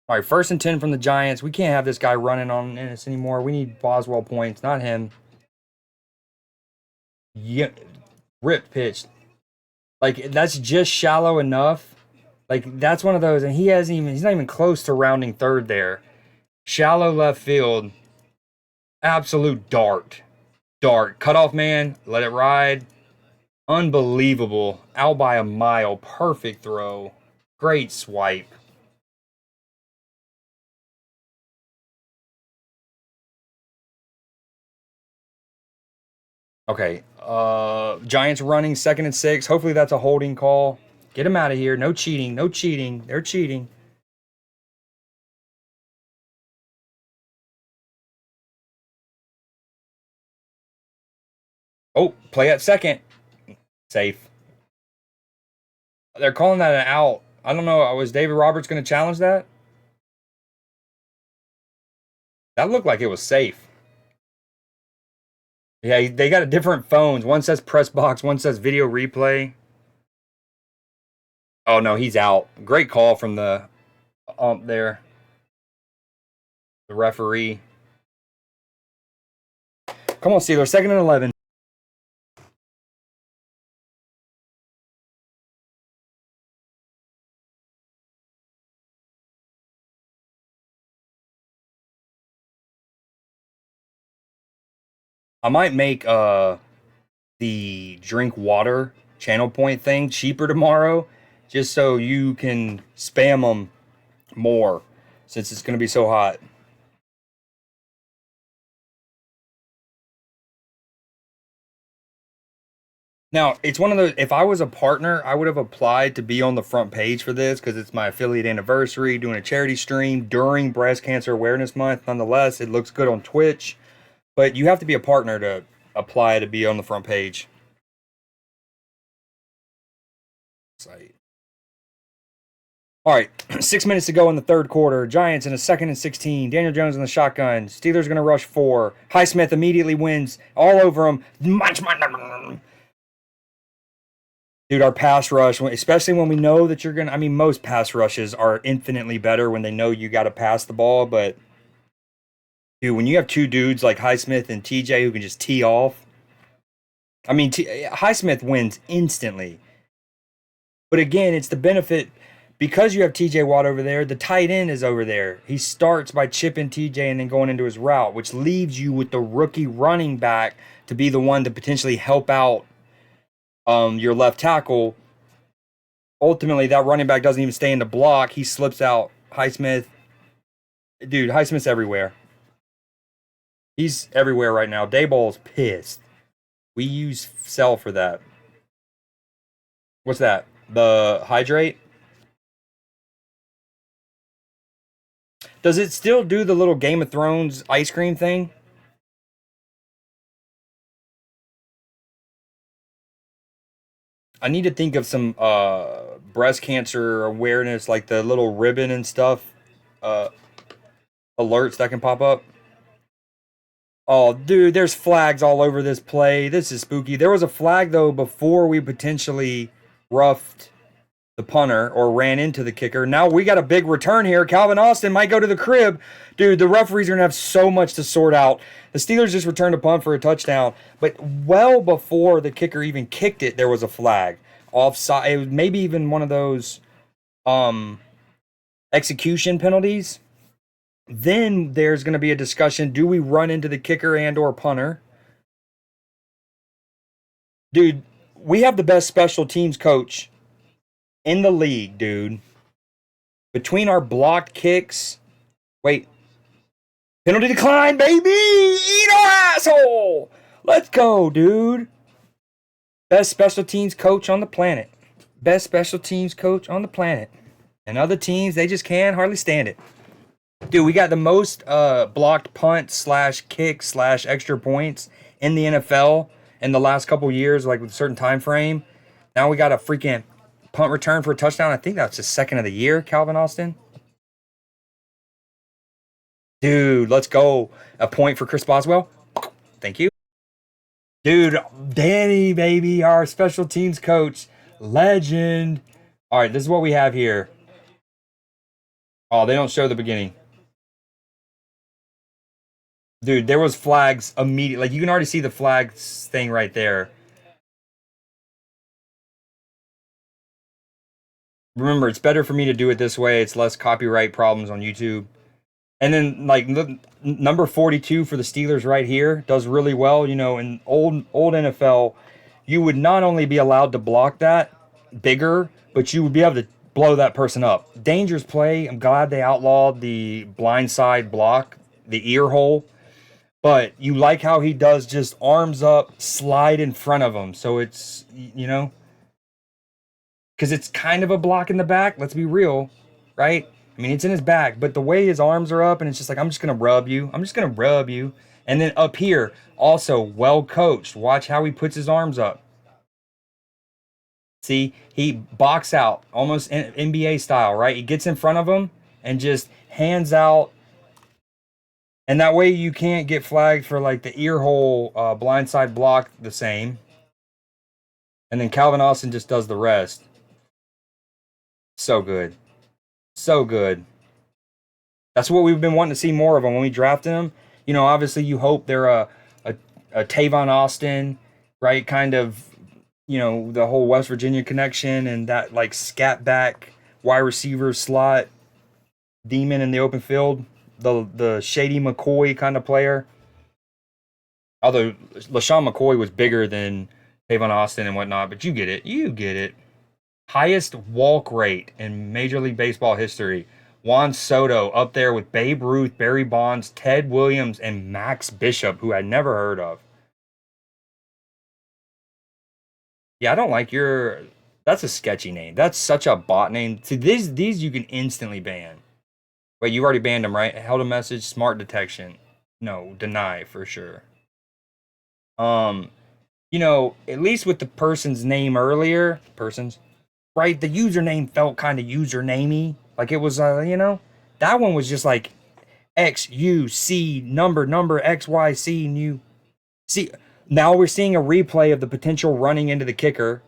All right, 1st and 10 from the Giants. We can't have this guy running on us anymore. We need Boswell points, not him. Yeah, rip pitch. Like that's just shallow enough. Like that's one of those, and he hasn't even. He's not even close to rounding third there. Shallow left field. Absolute dart. Dart. Cutoff man. Let it ride. Unbelievable. Out by a mile. Perfect throw. Great swipe. Okay. Giants running 2nd and 6. Hopefully that's a holding call. Get him out of here. No cheating. No cheating. They're cheating. Oh, play at second. Safe. They're calling that an out. I don't know. Was David Roberts going to challenge that? That looked like it was safe. Yeah, they got different phones. One says press box, one says video replay. Oh no, he's out. Great call from the ump there, the referee. Come on, Steelers, 2nd and 11. I might make the drink water channel point thing cheaper tomorrow, just so you can spam them more, since it's going to be so hot. Now, it's one of those, if I was a partner, I would have applied to be on the front page for this because it's my affiliate anniversary, doing a charity stream during Breast Cancer Awareness Month. Nonetheless, it looks good on Twitch, but you have to be a partner to apply to be on the front page. Site. All right, 6 minutes to go in the 3rd quarter. Giants in a 2nd and 16. Daniel Jones in the shotgun. Steelers going to rush 4. Highsmith immediately wins all over him. Dude, our pass rush, especially when we know that you're going to, I mean, most pass rushes are infinitely better when they know you got to pass the ball. But, dude, when you have 2 dudes like Highsmith and TJ who can just tee off, I mean, Highsmith wins instantly. But again, it's the benefit because you have TJ Watt over there, the tight end is over there. He starts by chipping TJ and then going into his route, which leaves you with the rookie running back to be the one to potentially help out your left tackle. Ultimately, that running back doesn't even stay in the block. He slips out. Highsmith, dude, Highsmith's everywhere. He's everywhere right now. Dayball's pissed. We use Cell for that. What's that? The hydrate? Does it still do the little Game of Thrones ice cream thing? I need to think of some breast cancer awareness, like the little ribbon and stuff, uh, alerts that can pop up. Oh, dude, there's flags all over this play. This is spooky. There was a flag though before we potentially roughed the punter or ran into the kicker. Now we got a big return here. Calvin Austin might go to the crib. Dude, the referees are going to have so much to sort out. The Steelers just returned a punt for a touchdown, but well before the kicker even kicked it, there was a flag. Offside. It was maybe even one of those um execution penalties. Then there's going to be a discussion, do we run into the kicker and or punter? Dude, we have the best special teams coach in the league, dude. Between our blocked kicks, wait, penalty decline, baby! Eat our asshole! Let's go, dude. Best special teams coach on the planet. Best special teams coach on the planet. And other teams, they just can't hardly stand it. Dude, we got the most blocked punt slash kick slash extra points in the NFL in the last couple years, like with a certain time frame. Now we got a freaking punt return for a touchdown. I think that's the second of the year, Calvin Austin. Dude, let's go. A point for Chris Boswell. Thank you. Dude, Danny, baby, our special teams coach. Legend. All right, this is what we have here. Oh, they don't show the beginning. Dude, there was flags immediately. Like, you can already see the flags thing right there. Remember, it's better for me to do it this way. It's less copyright problems on YouTube. And then, like, number 42 for the Steelers right here does really well. You know, in old NFL, you would not only be allowed to block that bigger, but you would be able to blow that person up. Dangerous play. I'm glad they outlawed the blindside block, the ear hole. But you like how he does just arms up, slide in front of him. So it's, you know, because it's kind of a block in the back. Let's be real, right? I mean, it's in his back, but the way his arms are up and it's just like, I'm just going to rub you. I'm just going to rub you. And then up here, also well coached. Watch how he puts his arms up. See, he box out almost NBA style, right? He gets in front of him and just hands out. And that way you can't get flagged for like the ear hole blindside block the same. And then Calvin Austin just does the rest. So good. So good. That's what we've been wanting to see more of them when we drafted them. You know, obviously you hope they're a Tavon Austin, right? Kind of, you know, the whole West Virginia connection and that like scat back wide receiver slot demon in the open field. The Shady McCoy kind of player. Although LaShawn McCoy was bigger than Tavon Austin and whatnot, but you get it. You get it. Highest walk rate in Major League Baseball history. Juan Soto up there with Babe Ruth, Barry Bonds, Ted Williams, and Max Bishop, who I'd never heard of. Yeah, I don't like your... That's a sketchy name. That's such a bot name. See, these you can instantly ban. Wait, you already banned them, right? Held a message, smart detection. No, deny for sure. You know, at least with the person's name earlier, right? The username felt kind of usernamey. Like it was, you know, that one was just like XUC number XYC new. See, now we're seeing a replay of the potential running into the kicker.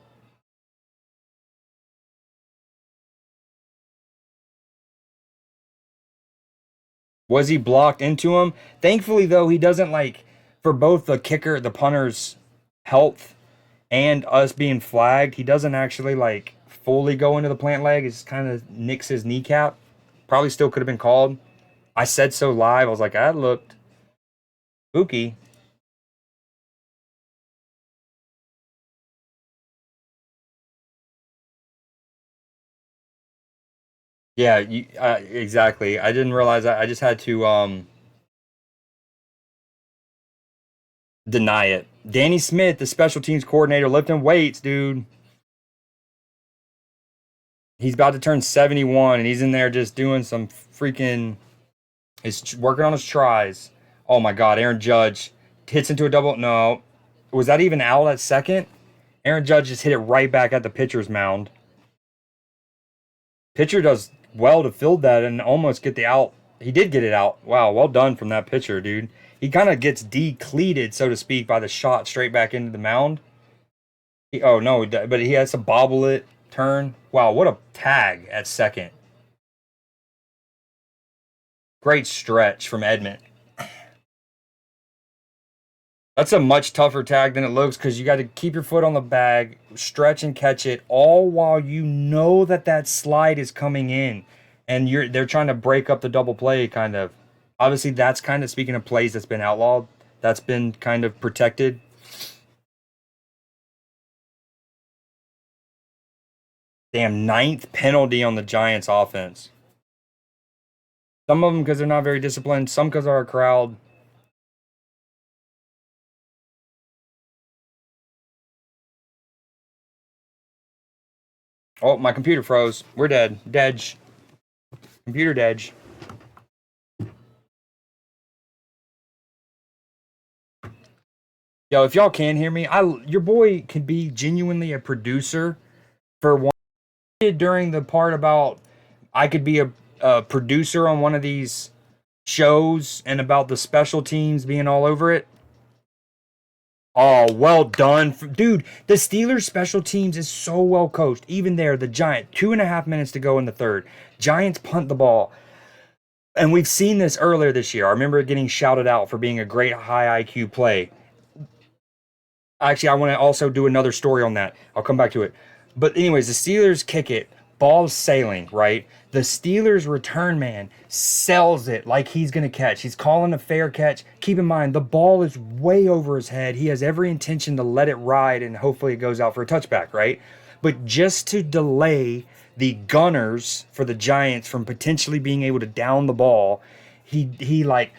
Was he blocked into him? Thankfully, though, he doesn't like for both the kicker, the punter's health, and us being flagged. He doesn't actually like fully go into the plant leg. It just kind of nicks his kneecap. Probably still could have been called. I said so live. I was like, that looked spooky. Yeah, exactly. I didn't realize that. I just had to deny it. Danny Smith, the special teams coordinator, lifting weights, dude. He's about to turn 71, and he's in there just doing some freaking... He's working on his tries. Oh, my God. Aaron Judge hits into a double. No. Was that even out at second? Aaron Judge just hit it right back at the pitcher's mound. Pitcher does well to field that and almost get the out. He did get it out. Wow, well done from that pitcher, dude. He kind of gets decleated, so to speak, by the shot straight back into the mound. Oh no, but he has to bobble it, turn. Wow, what a tag at second. Great stretch from Edmund. That's a much tougher tag than it looks because you got to keep your foot on the bag, stretch and catch it, all while you know that that slide is coming in, and they're trying to break up the double play. Kind of, obviously, that's kind of speaking of plays that's been outlawed. That's been kind of protected. Damn, ninth penalty on the Giants offense. Some of them because they're not very disciplined. Some because of our crowd. Oh, my computer froze. We're dead. Dead. Computer dead. Yo, if y'all can hear me, your boy can be genuinely a producer for one. During the part about I could be a producer on one of these shows and about the special teams being all over it. Oh, well done. Dude, the Steelers special teams is so well coached. Even there, the Giant, 2.5 minutes to go in the third. Giants punt the ball. And we've seen this earlier this year. I remember it getting shouted out for being a great high IQ play. Actually, I want to also do another story on that. I'll come back to it. But anyways, the Steelers kick it, ball's sailing, right? The Steelers return man sells it like he's going to catch. He's calling a fair catch. Keep in mind, the ball is way over his head. He has every intention to let it ride and hopefully it goes out for a touchback, right? But just to delay the gunners for the Giants from potentially being able to down the ball, he like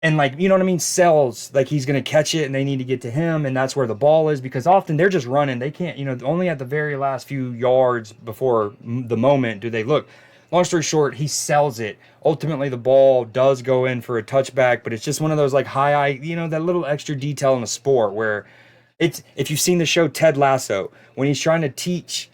and like you know what I mean, sells like he's gonna catch it and they need to get to him and that's where the ball is because often they're just running. They can't, only at the very last few yards before the moment do they look. Long story short, he sells it. Ultimately, the ball does go in for a touchback, but it's just one of those like that little extra detail in the sport where it's if you've seen the show Ted Lasso when he's trying to teach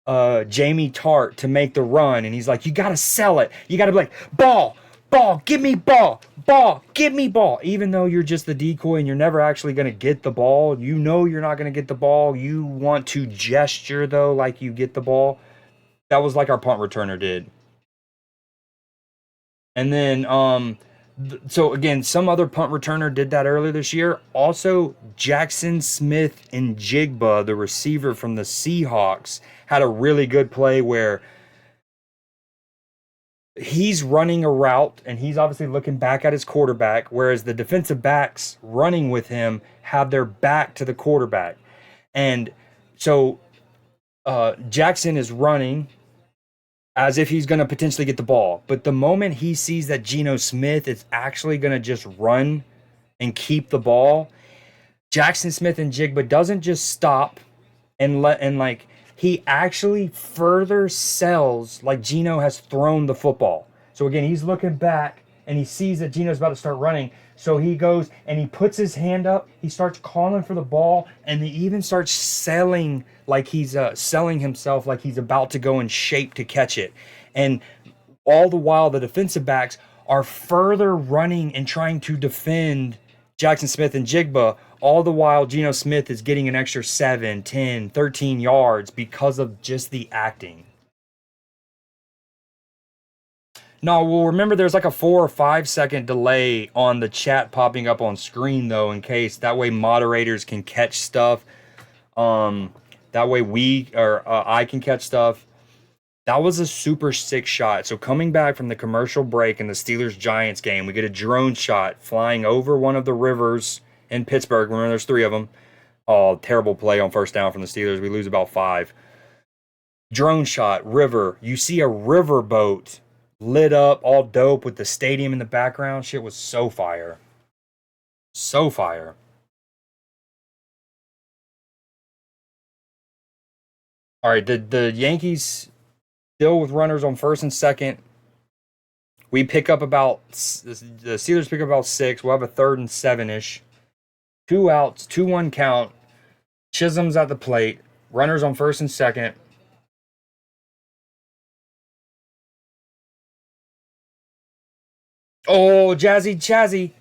Jamie Tart to make the run, and he's like, "You gotta sell it. You gotta be like ball, ball, give me ball, ball, give me ball." Even though you're just the decoy and you're never actually gonna get the ball, you're not gonna get the ball. You want to gesture though, like you get the ball. That was like our punt returner did. And then, so again, some other punt returner did that earlier this year. Also, Jackson Smith and Jigba, the receiver from the Seahawks, had a really good play where he's running a route and he's obviously looking back at his quarterback, whereas the defensive backs running with him have their back to the quarterback. And so Jackson is running as if he's going to potentially get the ball. But the moment he sees that Geno Smith is actually going to just run and keep the ball, Jackson Smith and Jigba doesn't just stop and he actually further sells like Geno has thrown the football. So again, he's looking back and he sees that Geno's about to start running. So he goes and he puts his hand up. He starts calling for the ball and he even starts selling like he's selling himself like he's about to go in shape to catch it. And all the while, the defensive backs are further running and trying to defend Jackson Smith and Jigba. All the while, Geno Smith is getting an extra 7, 10, 13 yards because of just the acting. No, well, remember there's like a 4 or 5 second delay on the chat popping up on screen, though, in case that way moderators can catch stuff. Um, that way I can catch stuff. That was a super sick shot. So coming back from the commercial break in the Steelers Giants game, we get a drone shot flying over one of the rivers in Pittsburgh. Remember, there's 3 of them. Oh, terrible play on first down from the Steelers. We lose about 5. Drone shot, river. You see a river boat lit up, all dope with the stadium in the background. Shit was so fire. So fire. All right, the Yankees still with runners on first and second. We pick up about the Steelers pick up about 6. We'll have a 3rd and 7-ish. 2 outs, 2-1 count. Chisholm's at the plate. Runners on first and second. Oh, Jazzy Chazzy.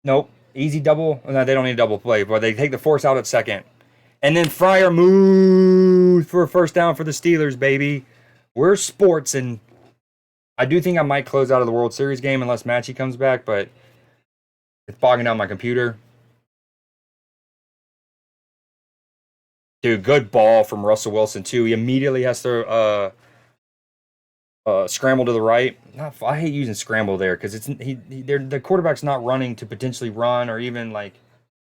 Nope. Easy double. No, they don't need a double play, but they take the force out at second. And then Fryer moved for a first down for the Steelers, baby. We're sports, and I do think I might close out of the World Series game unless Matchy comes back, but it's bogging down my computer. Dude, good ball from Russell Wilson, too. He immediately has to scramble to the right. I hate using scramble there because the quarterback's not running to potentially run or even like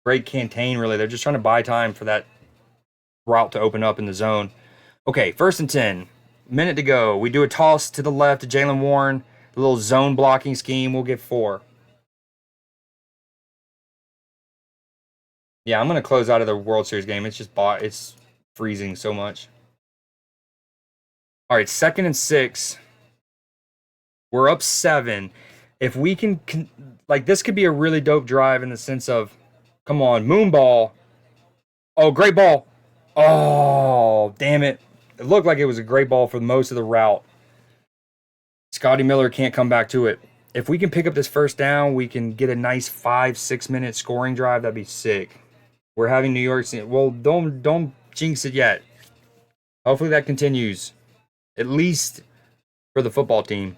break contain, really. They're just trying to buy time for that route to open up in the zone. Okay, 1st and 10. Minute to go. We do a toss to the left to Jalen Warren. A little zone blocking scheme. We'll get 4. Yeah, I'm going to close out of the World Series game. It's freezing so much. All right, 2nd and 6. We're up 7. If we can like, this could be a really dope drive in the sense of, come on, moon ball. Oh, great ball. Oh, damn it. It looked like it was a great ball for most of the route. Scotty Miller can't come back to it. If we can pick up this first down, we can get a nice 5-6 minute scoring drive. That'd be sick. We're having New York. Well, don't jinx it yet. Hopefully that continues, at least for the football team.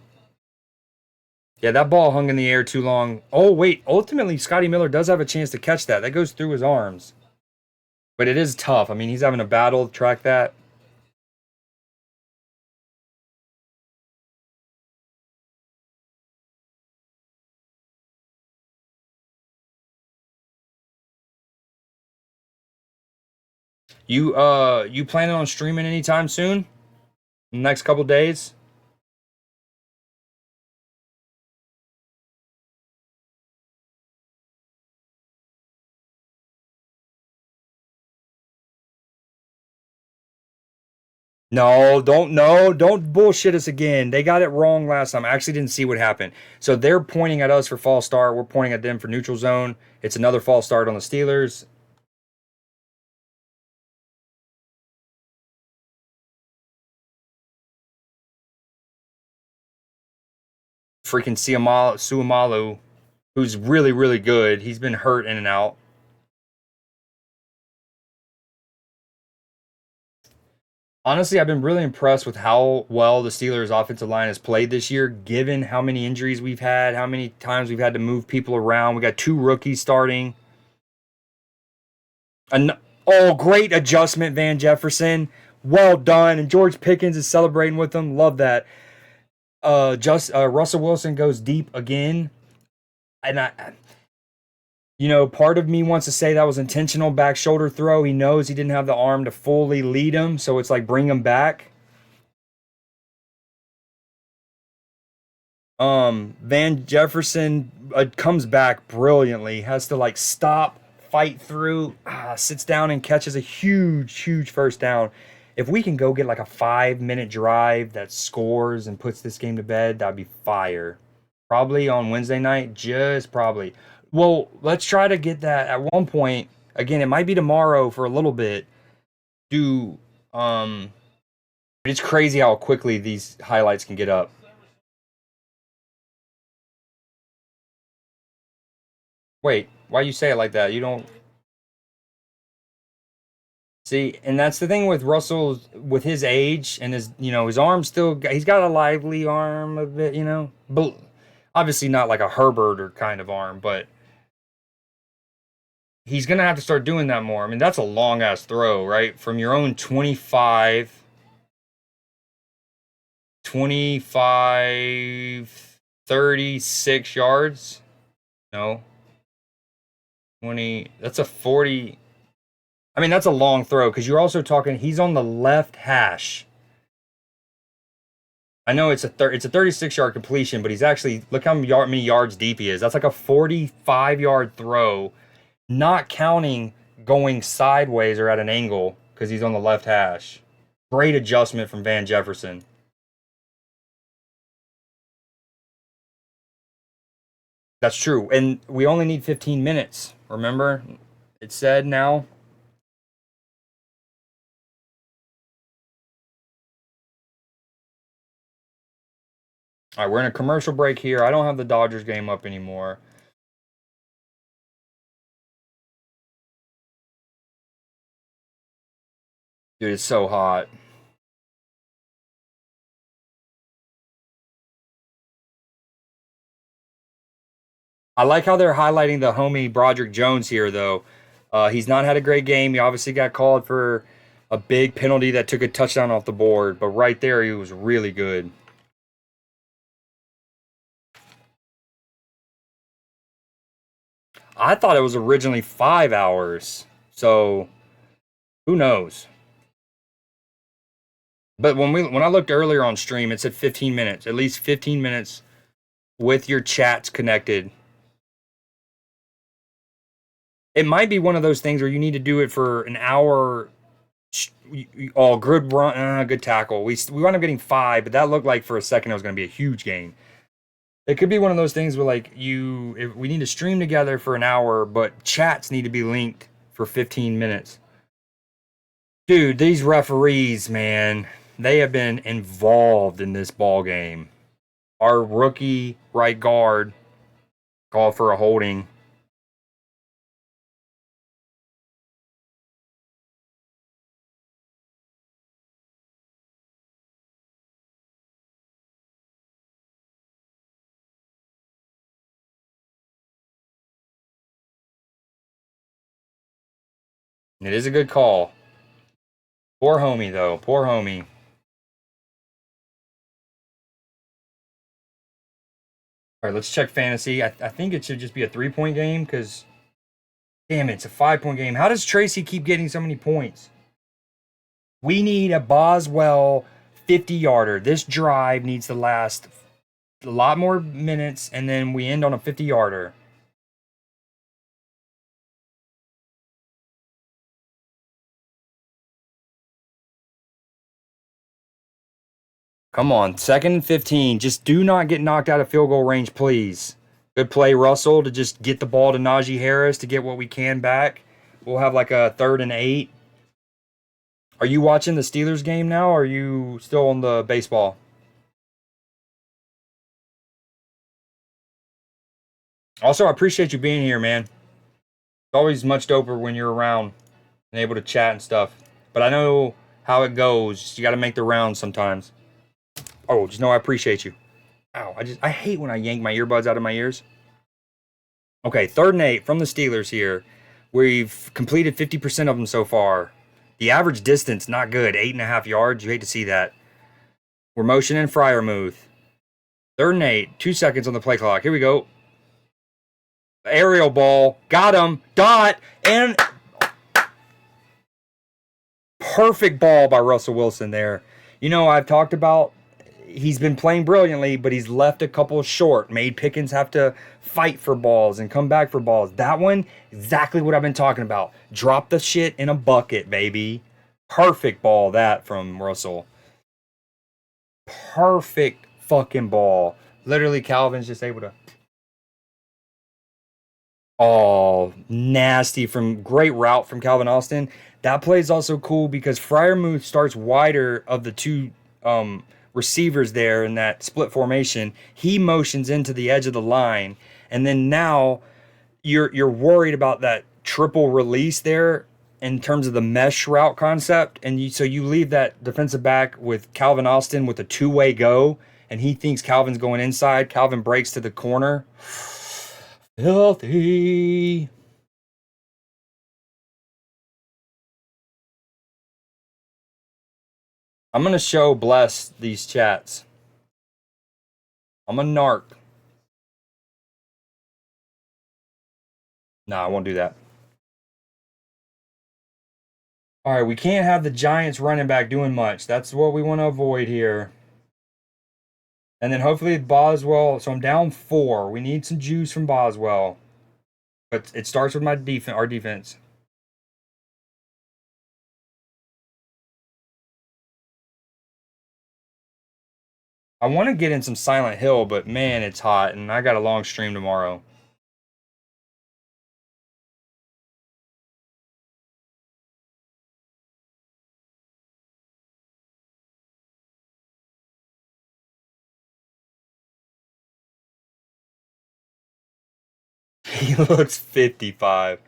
Yeah, that ball hung in the air too long. Oh wait, ultimately Scotty Miller does have a chance to catch that. That goes through his arms, but it is tough. I mean, he's having a battle to track that. You planning on streaming anytime soon? Next couple days? Don't bullshit us again. They got it wrong last time. I actually didn't see what happened. So they're pointing at us for false start. We're pointing at them for neutral zone. It's another false start on the Steelers. Freaking Suamalu, who's really, really good. He's been hurt in and out. Honestly, I've been really impressed with how well the Steelers' offensive line has played this year, given how many injuries we've had, how many times we've had to move people around. We got 2 rookies starting. An- oh, great adjustment, Van Jefferson. Well done. And George Pickens is celebrating with them. Love that. Russell Wilson goes deep again. And part of me wants to say that was intentional back shoulder throw. He knows he didn't have the arm to fully lead him, so it's like bring him back. Van Jefferson comes back brilliantly, has to like stop, fight through, sits down and catches a huge, huge first down. If we can go get like a 5-minute drive that scores and puts this game to bed, that'd be fire. Probably on Wednesday night, just probably. Well, let's try to get that at one point. Again, it might be tomorrow for a little bit. Do it's crazy how quickly these highlights can get up. Wait, why you say it like that? You don't see, and that's the thing with Russell, with his age and his arm still. He's got a lively arm a bit. But obviously not like a Herbert or kind of arm, but he's gonna have to start doing that more. I mean, that's a long ass throw, right? From your own 25, 36 yards. No, 20. That's a 40. I mean, that's a long throw because you're also talking. He's on the left hash. I know it's a 36-yard completion, but he's actually look how many yards deep he is. That's like a 45-yard throw, not counting going sideways or at an angle because he's on the left hash. Great adjustment from Van Jefferson. That's true, and we only need 15 minutes. Remember, it said now. All right, we're in a commercial break here. I don't have the Dodgers game up anymore. Dude, it's so hot. I like how they're highlighting the homie Broderick Jones here, though. He's not had a great game. He obviously got called for a big penalty that took a touchdown off the board, but right there, he was really good. I thought it was originally 5 hours, so who knows? But when I looked earlier on stream, it said 15 minutes, at least 15 minutes with your chats connected. It might be one of those things where you need to do it for an hour. Oh, good run, good tackle. We wound up getting 5, but that looked like for a second it was going to be a huge game. It could be one of those things where like if we need to stream together for an hour, but chats need to be linked for 15 minutes. Dude, these referees, man, they have been involved in this ball game. Our rookie right guard called for a holding. It is a good call. Poor homie, though. Poor homie. All right, let's check fantasy. I think it should just be a 3-point game because, damn it, it's a 5-point game. How does Tracy keep getting so many points? We need a Boswell 50-yarder. This drive needs to last a lot more minutes, and then we end on a 50-yarder. Come on, 2nd and 15. Just do not get knocked out of field goal range, please. Good play, Russell, to just get the ball to Najee Harris to get what we can back. We'll have like a 3rd and 8. Are you watching the Steelers game now, or are you still on the baseball? Also, I appreciate you being here, man. It's always much doper when you're around and able to chat and stuff. But I know how it goes. You got to make the rounds sometimes. Oh, just know I appreciate you. Ow, I hate when I yank my earbuds out of my ears. Okay, 3rd and 8 from the Steelers here. We've completed 50% of them so far. The average distance, not good. 8.5 yards. You hate to see that. We're motioning Fryermuth. 3rd and 8. 2 seconds on the play clock. Here we go. Aerial ball. Got him. Dot. And perfect ball by Russell Wilson there. You know, I've talked about he's been playing brilliantly, but he's left a couple short, made Pickens have to fight for balls and come back for balls. That one, exactly what I've been talking about. Drop the shit in a bucket, baby. Perfect ball, that from Russell. Perfect fucking ball. Literally, Calvin's just able to. Oh, nasty from great route from Calvin Austin. That play is also cool because Fryermuth starts wider of the two receivers there in that split formation. He motions into the edge of the line, and then now you're worried about that triple release there in terms of the mesh route concept, and so you leave that defensive back with Calvin Austin with a two-way go, and he thinks Calvin's going inside. Calvin breaks to the corner. Filthy. I'm gonna show Bless these chats. I'm a narc. Nah, I won't do that. All right, we can't have the Giants running back doing much. That's what we want to avoid here. And then hopefully Boswell. So I'm down 4. We need some juice from Boswell. But it starts with our defense. I want to get in some Silent Hill, but man, it's hot, and I got a long stream tomorrow. He looks 55.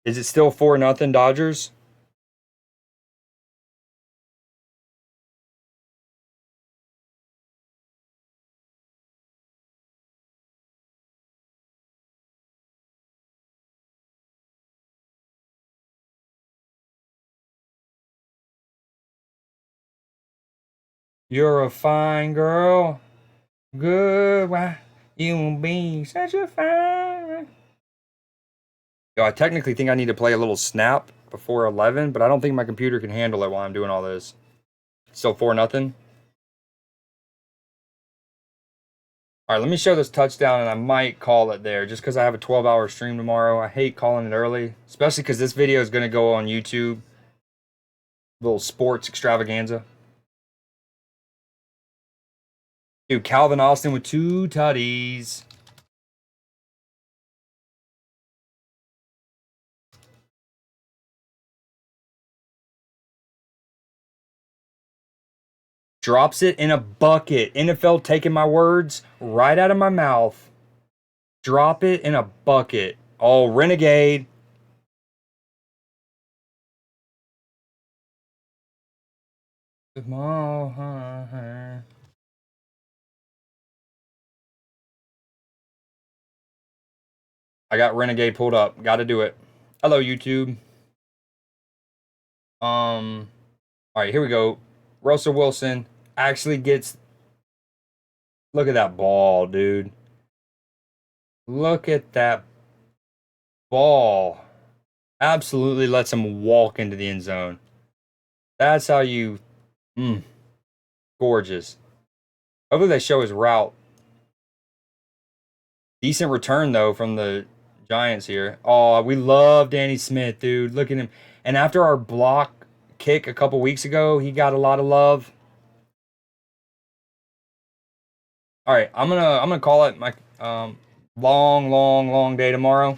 Is it still 4-0 Dodgers? You're a fine girl. Good. Why you be such a fine. Yo, I technically think I need to play a little snap before 11, but I don't think my computer can handle it while I'm doing all this. Still 4-0. All right, let me show this touchdown, and I might call it there just because I have a 12-hour stream tomorrow. I hate calling it early, especially because this video is going to go on YouTube. Little sports extravaganza. Dude, Calvin Austin with 2 tutties. Drops it in a bucket. NFL taking my words right out of my mouth. Drop it in a bucket. Oh, renegade. I got renegade pulled up. Got to do it. Hello, YouTube. All right, here we go. Russell Wilson actually gets. Look at that ball, dude. Look at that ball. Absolutely lets him walk into the end zone. That's how you. Gorgeous. Hopefully they show his route. Decent return, though, from the Giants here. Oh, we love Danny Smith, dude. Look at him. And after our block kick a couple weeks ago, he got a lot of love. All right, I'm gonna call it my long day tomorrow.